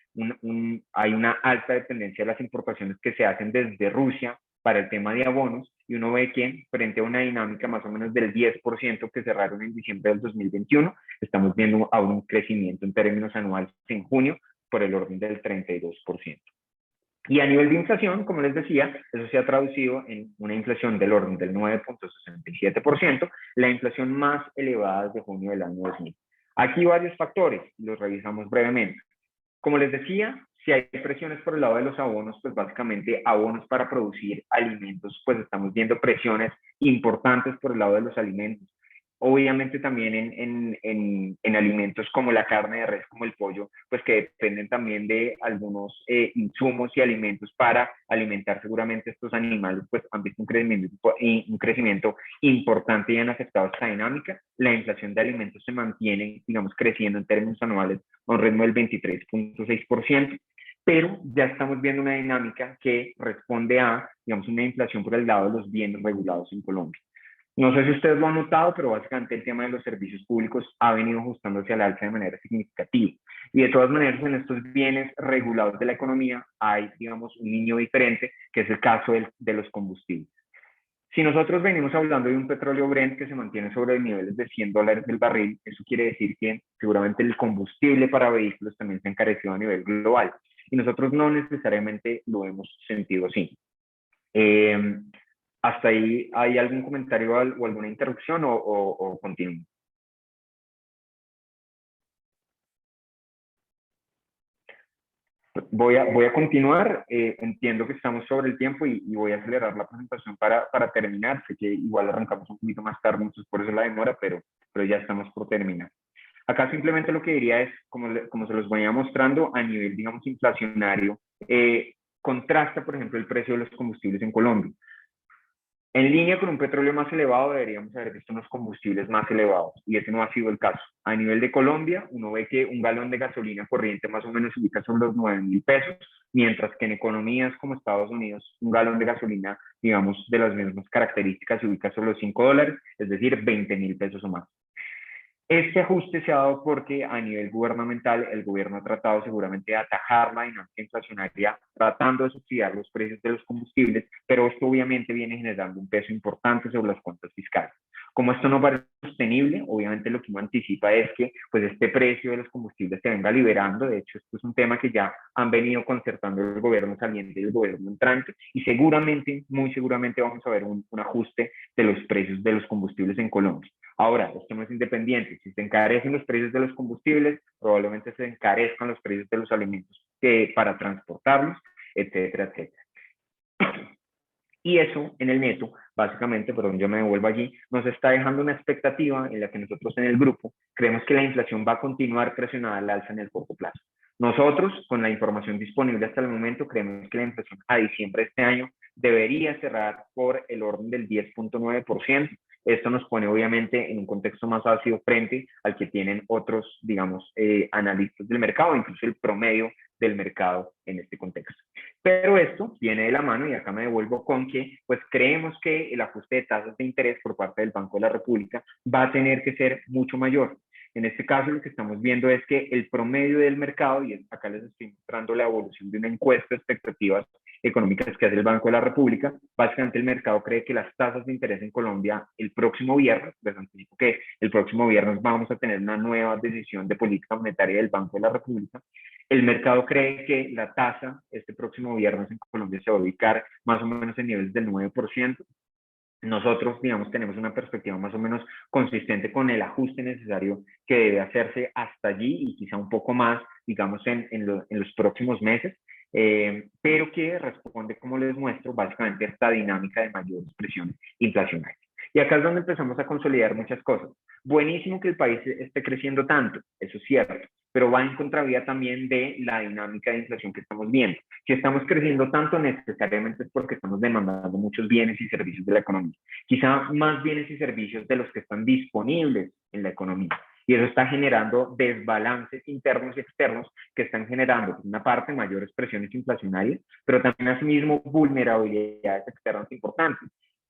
hay una alta dependencia de las importaciones que se hacen desde Rusia para el tema de abonos, y uno ve que frente a una dinámica más o menos del 10% que cerraron en diciembre del 2021, estamos viendo aún un crecimiento en términos anuales en junio por el orden del 32%. Y a nivel de inflación, como les decía, eso se ha traducido en una inflación del orden del 9.67%, la inflación más elevada desde junio del año 2000. Aquí varios factores, los revisamos brevemente. Como les decía, si hay presiones por el lado de los abonos, pues básicamente abonos para producir alimentos, pues estamos viendo presiones importantes por el lado de los alimentos. Obviamente también en alimentos como la carne de res, como el pollo, pues que dependen también de algunos insumos y alimentos para alimentar seguramente estos animales, pues han visto un crecimiento importante y han afectado esta dinámica. La inflación de alimentos se mantiene, digamos, creciendo en términos anuales a un ritmo del 23.6%, pero ya estamos viendo una dinámica que responde a, digamos, una inflación por el lado de los bienes regulados en Colombia. No sé si ustedes lo han notado, pero básicamente el tema de los servicios públicos ha venido ajustándose al alza de manera significativa. Y de todas maneras, en estos bienes regulados de la economía hay, digamos, un niño diferente, que es el caso de los combustibles. Si nosotros venimos hablando de un petróleo Brent que se mantiene sobre niveles de $100 del barril, eso quiere decir que seguramente el combustible para vehículos también se ha encarecido a nivel global. Y nosotros no necesariamente lo hemos sentido así. ¿Hasta ahí hay algún comentario o alguna interrupción o continúo? Voy a continuar. Entiendo que estamos sobre el tiempo y voy a acelerar la presentación para terminar. Sé que igual arrancamos un poquito más tarde, entonces por eso la demora, pero ya estamos por terminar. Acá simplemente lo que diría es, como se los venía mostrando, a nivel, digamos, inflacionario, contrasta, por ejemplo, el precio de los combustibles en Colombia. En línea con un petróleo más elevado deberíamos haber visto unos combustibles más elevados, y ese no ha sido el caso. A nivel de Colombia, uno ve que un galón de gasolina corriente más o menos se ubica sobre los 9.000 pesos, mientras que en economías como Estados Unidos, un galón de gasolina, digamos, de las mismas características se ubica sobre los $5, es decir, 20.000 pesos o más. Este ajuste se ha dado porque a nivel gubernamental el gobierno ha tratado seguramente de atajar la dinámica inflacionaria, tratando de subsidiar los precios de los combustibles, pero esto obviamente viene generando un peso importante sobre las cuentas fiscales. Como esto no parece sostenible, obviamente lo que uno anticipa es que pues este precio de los combustibles se venga liberando. De hecho, esto es un tema que ya han venido concertando el gobierno saliente y el gobierno entrante, y seguramente, muy seguramente vamos a ver un ajuste de los precios de los combustibles en Colombia. Ahora, esto no es independiente. Si se encarecen los precios de los combustibles, probablemente se encarezcan los precios de los alimentos para transportarlos, etcétera, etcétera. Y eso, en el neto, básicamente, perdón, yo me devuelvo allí, nos está dejando una expectativa en la que nosotros en el grupo creemos que la inflación va a continuar presionada al alza en el corto plazo. Nosotros, con la información disponible hasta el momento, creemos que la inflación a diciembre de este año debería cerrar por el orden del 10.9%. Esto nos pone obviamente en un contexto más ácido frente al que tienen otros, digamos, analistas del mercado, incluso el promedio del mercado en este contexto. Pero esto viene de la mano, y acá me devuelvo con que, pues creemos que el ajuste de tasas de interés por parte del Banco de la República va a tener que ser mucho mayor. En este caso, lo que estamos viendo es que el promedio del mercado, y acá les estoy mostrando la evolución de una encuesta de expectativas económicas que hace el Banco de la República. Básicamente el mercado cree que las tasas de interés en Colombia el próximo viernes, les anticipo que el próximo viernes vamos a tener una nueva decisión de política monetaria del Banco de la República. El mercado cree que la tasa este próximo viernes en Colombia se va a ubicar más o menos en niveles del 9%. Nosotros, digamos, tenemos una perspectiva más o menos consistente con el ajuste necesario que debe hacerse hasta allí y quizá un poco más, digamos, en los próximos meses, pero que responde, como les muestro, básicamente a esta dinámica de mayores presiones inflacionarias. Y acá es donde empezamos a consolidar muchas cosas. Buenísimo que el país esté creciendo tanto, eso es cierto, pero va en contravía también de la dinámica de inflación que estamos viendo. Si estamos creciendo tanto, necesariamente es porque estamos demandando muchos bienes y servicios de la economía. Quizá más bienes y servicios de los que están disponibles en la economía. Y eso está generando desbalances internos y externos que están generando, por una parte, mayores presiones inflacionarias, pero también, asimismo, vulnerabilidades externas importantes.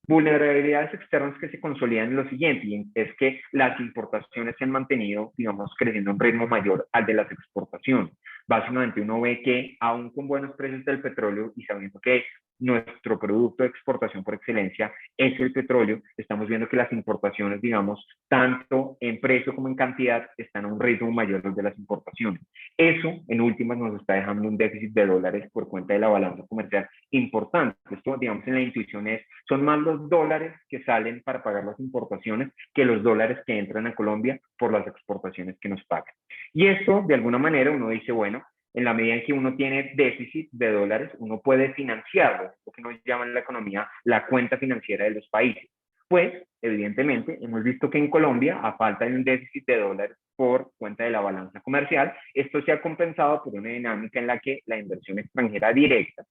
Vulnerabilidades externas que se consolidan en lo siguiente, y es que las importaciones se han mantenido, digamos, creciendo a un ritmo mayor al de las exportaciones. Básicamente uno ve que, aún con buenos precios del petróleo y sabiendo que nuestro producto de exportación por excelencia es el petróleo, estamos viendo que las importaciones, digamos, tanto en precio como en cantidad, están a un ritmo mayor al de las importaciones. Eso, en últimas, nos está dejando un déficit de dólares por cuenta de la balanza comercial importante. Esto, digamos, en la intuición son más los dólares que salen para pagar las importaciones que los dólares que entran a Colombia por las exportaciones que nos pagan. Y esto, de alguna manera, uno dice, bueno, en la medida en que uno tiene déficit de dólares, uno puede financiarlo, lo que nos llaman en la economía la cuenta financiera de los países. Pues, evidentemente, hemos visto que en Colombia, a falta de un déficit de dólares por cuenta de la balanza comercial, esto se ha compensado por una dinámica en la que la inversión extranjera directa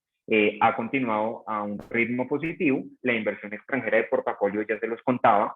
ha continuado a un ritmo positivo. La inversión extranjera de portafolio ya se los contaba,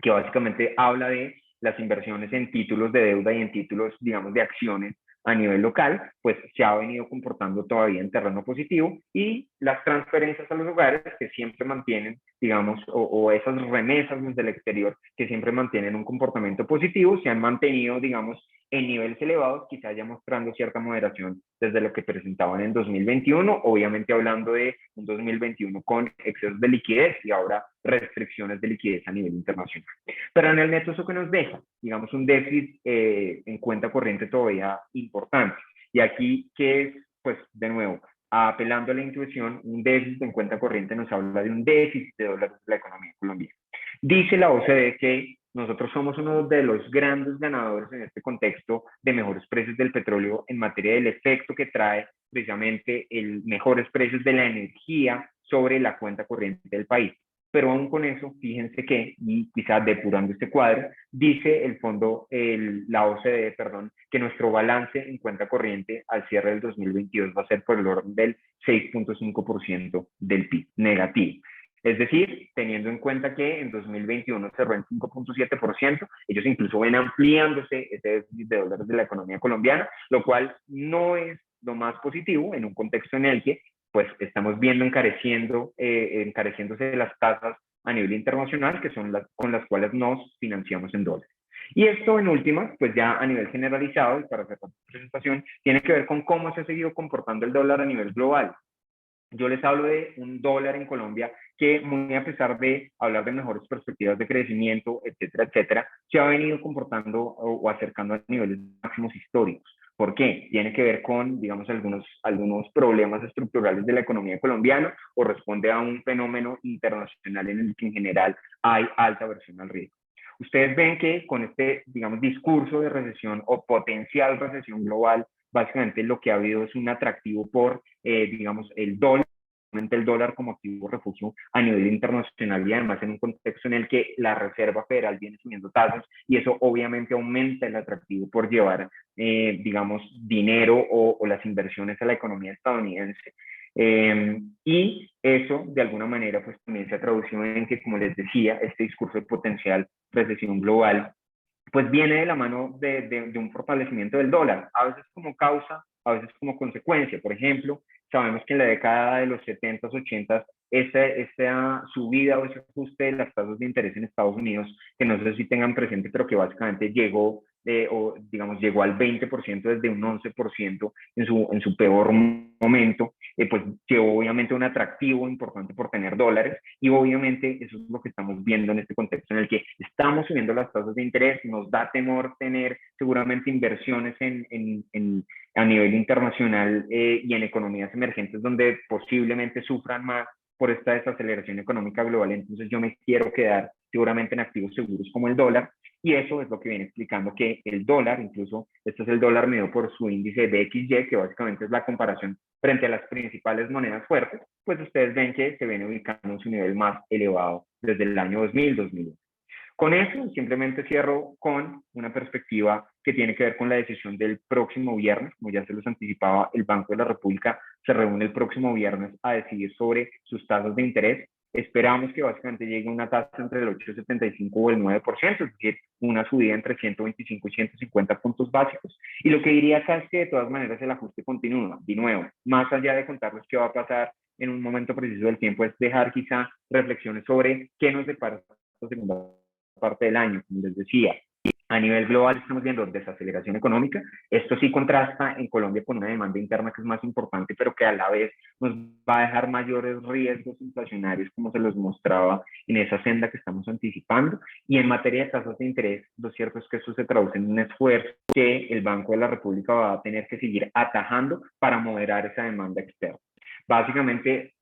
que básicamente habla de las inversiones en títulos de deuda y en títulos, digamos, de acciones a nivel local, pues se ha venido comportando todavía en terreno positivo, y las transferencias a los hogares que siempre mantienen, digamos, o esas remesas desde el exterior que siempre mantienen un comportamiento positivo, se han mantenido, digamos, en niveles elevados, quizá ya mostrando cierta moderación desde lo que presentaban en 2021, obviamente hablando de un 2021 con excesos de liquidez y ahora restricciones de liquidez a nivel internacional. Pero en el neto, eso que nos deja, digamos, un déficit en cuenta corriente todavía importante. Y aquí, ¿qué es? Pues, de nuevo, apelando a la intuición, un déficit en cuenta corriente nos habla de un déficit de dólares de la economía colombiana. Dice la OCDE que nosotros somos uno de los grandes ganadores en este contexto de mejores precios del petróleo en materia del efecto que trae precisamente el mejores precios de la energía sobre la cuenta corriente del país. Pero aún con eso, fíjense que, y quizás depurando este cuadro, dice el fondo, la OCDE, perdón, que nuestro balance en cuenta corriente al cierre del 2022 va a ser por el orden del 6.5% del PIB, negativo. Es decir, teniendo en cuenta que en 2021 cerró en 5.7%, ellos incluso ven ampliándose ese déficit de dólares de la economía colombiana, lo cual no es lo más positivo en un contexto en el que pues estamos viendo encareciéndose las tasas a nivel internacional, que son las con las cuales nos financiamos en dólares. Y esto, en últimas, pues ya a nivel generalizado, y para hacer la presentación, tiene que ver con cómo se ha seguido comportando el dólar a nivel global. Yo les hablo de un dólar en Colombia que, muy a pesar de hablar de mejores perspectivas de crecimiento, etcétera, etcétera, se ha venido comportando o acercando a niveles máximos históricos. ¿Por qué? Tiene que ver con, digamos, algunos problemas estructurales de la economía colombiana, o responde a un fenómeno internacional en el que en general hay alta aversión al riesgo. Ustedes ven que con este, digamos, discurso de recesión o potencial recesión global, básicamente lo que ha habido es un atractivo por, digamos, el dólar como activo refugio a nivel internacional, y además en un contexto en el que la Reserva Federal viene subiendo tasas, y eso obviamente aumenta el atractivo por llevar, digamos, dinero o las inversiones a la economía estadounidense. Y eso, de alguna manera, pues también se ha traducido en que, como les decía, este discurso de potencial recesión global pues viene de la mano de un fortalecimiento del dólar, a veces como causa, a veces como consecuencia. Por ejemplo, sabemos que en la década de los 70s, 80s, esta subida o ese ajuste de las tasas de interés en Estados Unidos, que no sé si tengan presente, pero que básicamente llegó llegó al 20% desde un 11% en su peor momento, pues llevó obviamente un atractivo importante por tener dólares, y obviamente eso es lo que estamos viendo en este contexto en el que estamos subiendo las tasas de interés. Nos da temor tener seguramente inversiones a nivel internacional y en economías emergentes donde posiblemente sufran más por esta desaceleración económica global. Entonces yo me quiero quedar seguramente en activos seguros como el dólar, y eso es lo que viene explicando que el dólar, incluso este es el dólar medido por su índice DXY, que básicamente es la comparación frente a las principales monedas fuertes, pues ustedes ven que se viene ubicando en su nivel más elevado desde el año 2000-2001. Con eso, simplemente cierro con una perspectiva que tiene que ver con la decisión del próximo viernes. Como ya se los anticipaba, el Banco de la República se reúne el próximo viernes a decidir sobre sus tasas de interés. Esperamos que básicamente llegue una tasa entre el 8,75 o el 9%, es decir, una subida entre 125 y 150 puntos básicos. Y lo que diría acá es que de todas maneras el ajuste continúa. De nuevo, más allá de contarles qué va a pasar en un momento preciso del tiempo, es dejar quizá reflexiones sobre qué nos depara esta segunda parte del año. Como les decía, a nivel global estamos viendo desaceleración económica. Esto sí contrasta en Colombia con una demanda interna que es más importante, pero que a la vez nos va a dejar mayores riesgos inflacionarios, como se los mostraba en esa senda que estamos anticipando. Y en materia de tasas de interés, lo cierto es que esto se traduce en un esfuerzo que el Banco de la República va a tener que seguir atajando para moderar esa demanda externa. Básicamente,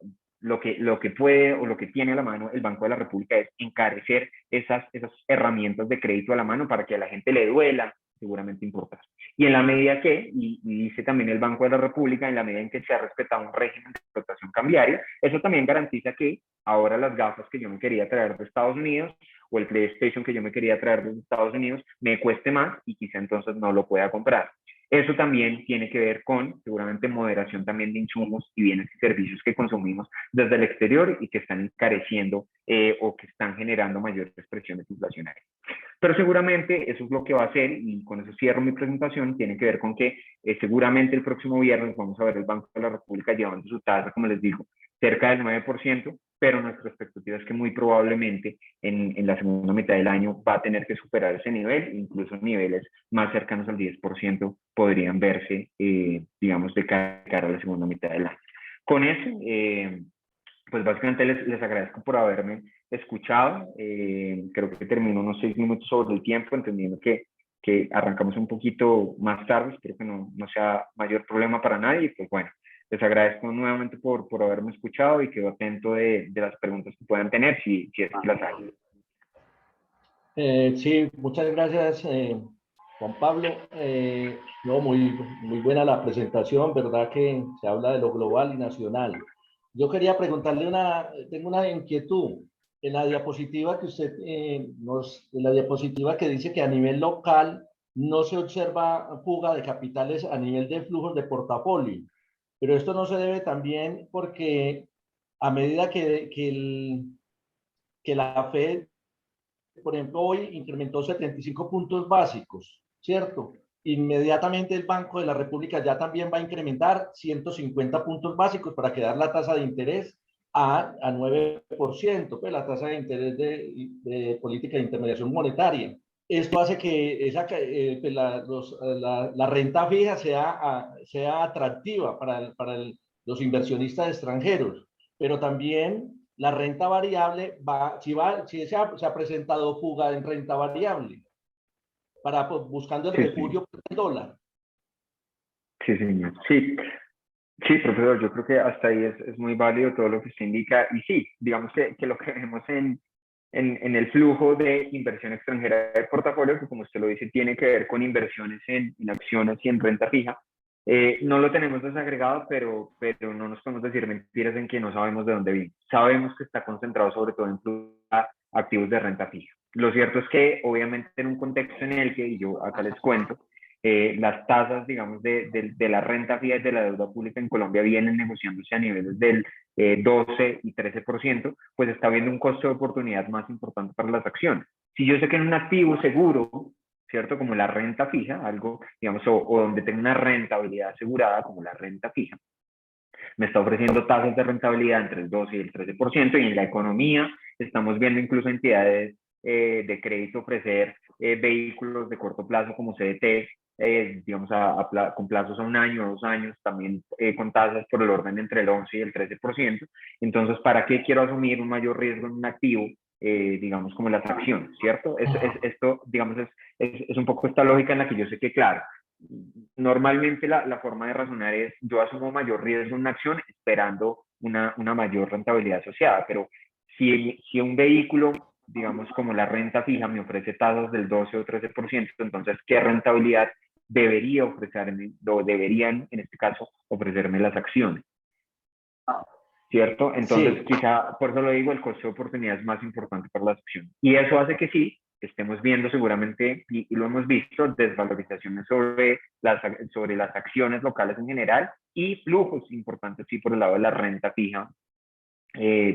lo que puede o lo que tiene a la mano el Banco de la República es encarecer esas herramientas de crédito a la mano para que a la gente le duela seguramente importar. Y en la medida que, y dice también el Banco de la República, en la medida en que se ha respetado un régimen de explotación cambiaria, eso también garantiza que ahora las gafas que yo me quería traer de Estados Unidos o el PlayStation que yo me quería traer de Estados Unidos me cueste más y quizá entonces no lo pueda comprar. Eso también tiene que ver con, seguramente, moderación también de insumos y bienes y servicios que consumimos desde el exterior y que están encareciendo o que están generando mayores presiones inflacionarias. Pero seguramente eso es lo que va a hacer, y con eso cierro mi presentación, tiene que ver con que seguramente el próximo viernes vamos a ver el Banco de la República llevando su tasa, como les digo, cerca del 9%, pero nuestra expectativa es que muy probablemente en la segunda mitad del año va a tener que superar ese nivel, incluso niveles más cercanos al 10% podrían verse, digamos, de cara a la segunda mitad del año. Con eso, pues básicamente les agradezco por haberme escuchado. Creo que termino unos 6 minutos sobre el tiempo, entendiendo que arrancamos un poquito más tarde. Espero que no sea mayor problema para nadie. Pues bueno, les agradezco nuevamente por haberme escuchado y quedo atento de las preguntas que puedan tener, si es que las hay. Sí, muchas gracias, Juan Pablo. No, muy buena la presentación, ¿verdad? Que se habla de lo global y nacional. Yo quería preguntarle tengo una inquietud. En la diapositiva que usted en la diapositiva que dice que a nivel local no se observa fuga de capitales a nivel de flujos de portafolio, pero esto no se debe también porque a medida que la Fed, por ejemplo, hoy incrementó 75 puntos básicos, ¿cierto? Inmediatamente el Banco de la República ya también va a incrementar 150 puntos básicos para quedar la tasa de interés a 9%, pues la tasa de interés de política de intermediación monetaria. Esto hace que pues la renta fija sea atractiva para los inversionistas extranjeros, pero también la renta variable si se ha presentado fuga en renta variable buscando el refugio del dólar. Sí, señor. Sí, profesor, yo creo que hasta ahí es muy válido todo lo que usted indica. Y sí, digamos que lo que vemos en el flujo de inversión extranjera de portafolio, que como usted lo dice, tiene que ver con inversiones en acciones y en renta fija. No lo tenemos desagregado, pero no nos podemos decir mentiras en que no sabemos de dónde viene. Sabemos que está concentrado sobre todo en activos de renta fija. Lo cierto es que, obviamente, en un contexto en el que, y yo acá les cuento, las tasas, digamos, de la renta fija y de la deuda pública en Colombia vienen negociándose a niveles del 12 y 13%, pues está habiendo un costo de oportunidad más importante para las acciones. Si yo sé que en un activo seguro, ¿cierto? Como la renta fija, algo, digamos, o donde tengo una rentabilidad asegurada, como la renta fija, me está ofreciendo tasas de rentabilidad entre el 12 y el 13%, y en la economía estamos viendo incluso entidades de crédito ofrecer vehículos de corto plazo como CDT, digamos, con plazos a 1 año, 2 años, también con tasas por el orden entre el 11 y el 13%. Entonces, ¿para qué quiero asumir un mayor riesgo en un activo, digamos, como las acciones, ¿cierto? Esto, digamos, es un poco esta lógica en la que yo sé que, claro, normalmente la forma de razonar es, yo asumo mayor riesgo en una acción esperando una mayor rentabilidad asociada, pero si un vehículo, digamos, como la renta fija, me ofrece tasas del 12 o 13%, entonces, ¿qué rentabilidad debería ofrecerme, o deberían, en este caso, ofrecerme las acciones? ¿Cierto? Entonces, Sí, quizá, por eso lo digo, el costo de oportunidad es más importante para las acciones. Y eso hace que sí, estemos viendo seguramente, y lo hemos visto, desvalorizaciones sobre las acciones locales en general, y flujos importantes, sí, por el lado de la renta fija,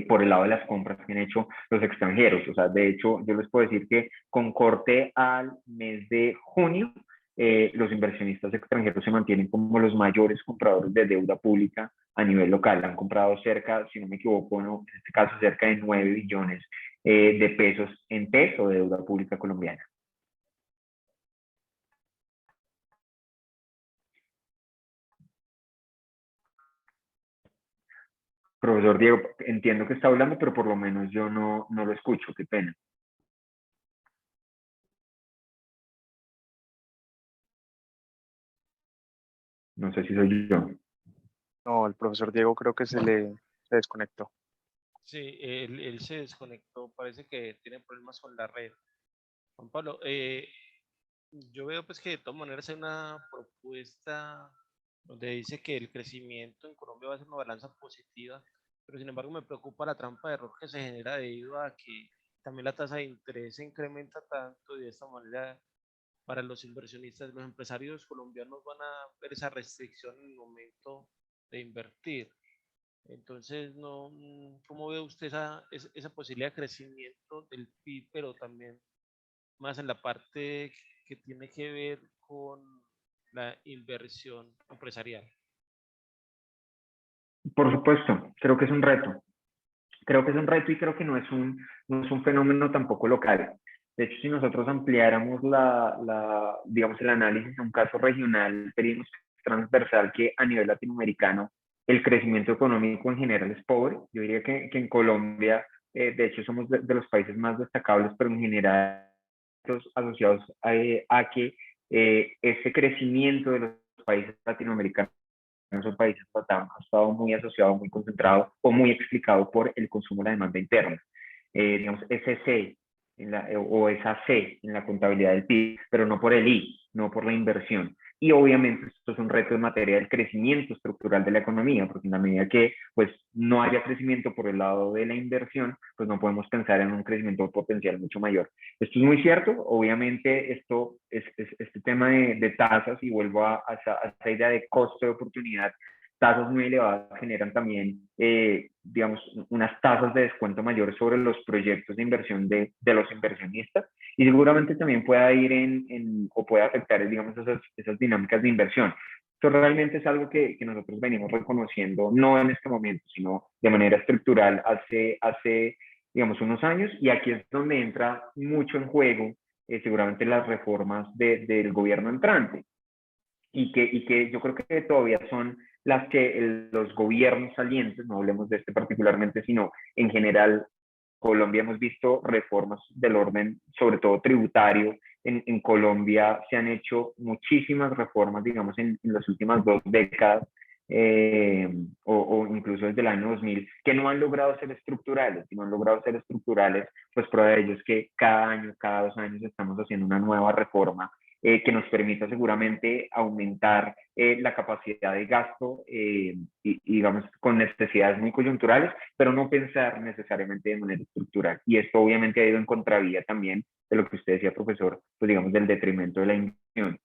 por el lado de las compras que han hecho los extranjeros. O sea, de hecho, yo les puedo decir que con corte al mes de junio, los inversionistas extranjeros se mantienen como los mayores compradores de deuda pública a nivel local. Han comprado cerca, si no me equivoco, no, en este caso cerca de 9 billones de pesos en peso de deuda pública colombiana. Profesor Diego, entiendo que está hablando, pero por lo menos yo no lo escucho, qué pena. No sé si soy yo. No, el profesor Diego creo que se desconectó. Sí, él se desconectó, parece que tiene problemas con la red. Juan Pablo, yo veo pues que de todas maneras hay una propuesta donde dice que el crecimiento en Colombia va a ser una balanza positiva, pero sin embargo me preocupa la trampa de error que se genera debido a que también la tasa de interés se incrementa tanto y de esta manera para los inversionistas, los empresarios colombianos van a ver esa restricción en el momento de invertir. Entonces, no, ¿cómo ve usted esa posibilidad de crecimiento del PIB, pero también más en la parte que tiene que ver con la inversión empresarial? Por supuesto, creo que es un reto. Creo que es un reto, y creo que no es un fenómeno tampoco local. De hecho, si nosotros ampliáramos digamos, el análisis a un caso regional, veríamos transversal que a nivel latinoamericano el crecimiento económico en general es pobre. Yo diría que en Colombia, de hecho, somos de los países más destacables, pero en general asociados a que ese crecimiento de los países latinoamericanos en esos países ha estado muy asociado, muy concentrado o muy explicado por el consumo de la demanda interna. Digamos, ese C o esa C en la contabilidad del PIB, pero no por el I, no por la inversión. Y obviamente esto es un reto en materia del crecimiento estructural de la economía, porque en la medida que pues, no haya crecimiento por el lado de la inversión, pues no podemos pensar en un crecimiento potencial mucho mayor. Esto es muy cierto, obviamente este tema de tasas, y vuelvo a esa idea de costo de oportunidad, tasas muy elevadas generan también, digamos, unas tasas de descuento mayores sobre los proyectos de inversión de los inversionistas, y seguramente también pueda ir o pueda afectar, digamos, esas dinámicas de inversión. Esto realmente es algo que nosotros venimos reconociendo, no en este momento, sino de manera estructural hace digamos, unos años, y aquí es donde entra mucho en juego seguramente las reformas del gobierno entrante, y que yo creo que todavía son las que los gobiernos salientes, no hablemos de este particularmente, sino en general, Colombia hemos visto reformas del orden, sobre todo tributario. En Colombia se han hecho muchísimas reformas, digamos, en las últimas 2 décadas, o incluso desde el año 2000, que no han logrado ser estructurales. Y no han logrado ser estructurales, pues prueba de ello es que cada año, cada 2 años estamos haciendo una nueva reforma que nos permita seguramente aumentar la capacidad de gasto, digamos, con necesidades muy coyunturales, pero no pensar necesariamente de manera estructural. Y esto obviamente ha ido en contravía también de lo que usted decía, profesor, pues digamos, del detrimento de la inversión.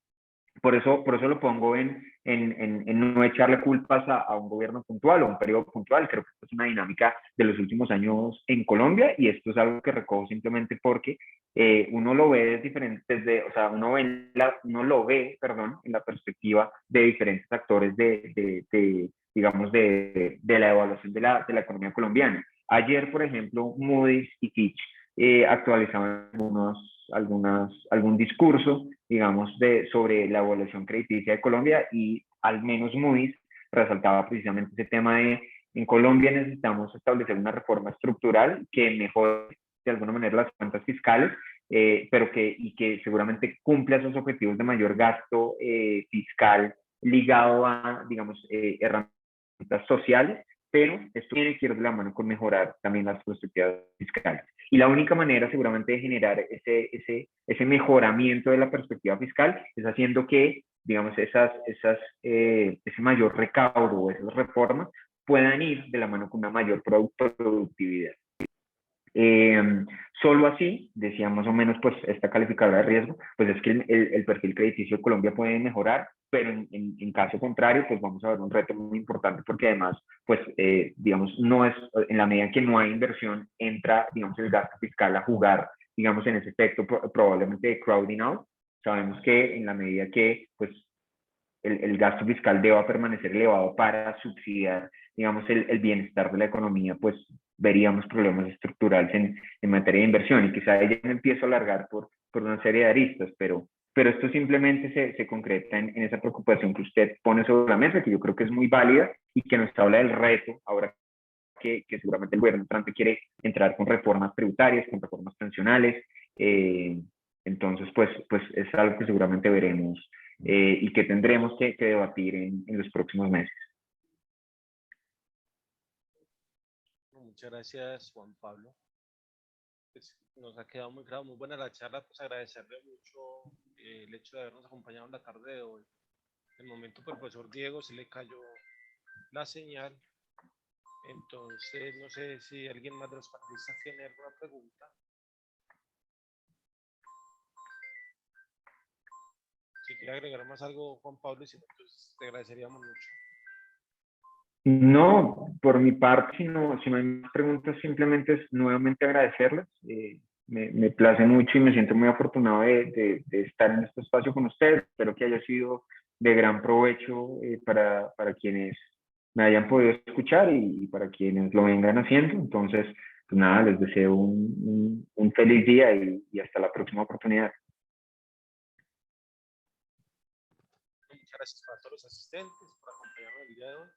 Por eso lo pongo en no echarle culpas a un gobierno puntual o un periodo puntual. Creo que esto es una dinámica de los últimos años en Colombia, y esto es algo que recojo simplemente porque uno lo ve o sea, uno lo ve, perdón, en la perspectiva de diferentes actores digamos, de la evaluación de la economía colombiana. Ayer, por ejemplo, Moody's y Fitch actualizaban algún discurso, digamos, sobre la evaluación crediticia de Colombia, y al menos Moody's resaltaba precisamente ese tema de en Colombia necesitamos establecer una reforma estructural que mejore de alguna manera las cuentas fiscales, pero que seguramente cumpla esos objetivos de mayor gasto fiscal ligado a, digamos, herramientas sociales, pero esto tiene que ir de la mano con mejorar también las perspectivas fiscales. Y la única manera seguramente de generar ese mejoramiento de la perspectiva fiscal es haciendo que, digamos, ese mayor recaudo o esas reformas puedan ir de la mano con una mayor productividad. Solo así, decía más o menos, pues esta calificadora de riesgo, pues es que el perfil crediticio de Colombia puede mejorar, pero en caso contrario, pues vamos a ver un reto muy importante, porque además, pues digamos, no es, en la medida que no hay inversión, entra, digamos, el gasto fiscal a jugar, digamos, en ese efecto probablemente de crowding out. Sabemos que en la medida que, pues, el gasto fiscal deba permanecer elevado para subsidiar, digamos, el bienestar de la economía, pues veríamos problemas estructurales en materia de inversión, y quizá ella me empiezo a alargar por una serie de aristas, pero esto simplemente se concreta en esa preocupación que usted pone sobre la mesa, que yo creo que es muy válida y que nos habla del reto ahora que seguramente el gobierno entrante quiere entrar con reformas tributarias, con reformas pensionales. Entonces, pues es algo que seguramente veremos y que tendremos que debatir en los próximos meses. Muchas gracias, Juan Pablo. Pues nos ha quedado muy claro, muy buena la charla, pues agradecerle mucho el hecho de habernos acompañado en la tarde de hoy. En el momento, profesor Diego, se le cayó la señal, entonces no sé si alguien más de los panelistas tiene alguna pregunta. Si quiere agregar más algo, Juan Pablo, y si no, pues te agradeceríamos mucho. No, por mi parte, si no hay más preguntas, simplemente es nuevamente agradecerles. Me place mucho y me siento muy afortunado de estar en este espacio con ustedes. Espero que haya sido de gran provecho para quienes me hayan podido escuchar y para quienes lo vengan haciendo. Entonces, pues nada, les deseo un feliz día y hasta la próxima oportunidad. Muchas gracias para todos los asistentes por acompañarnos el día de hoy.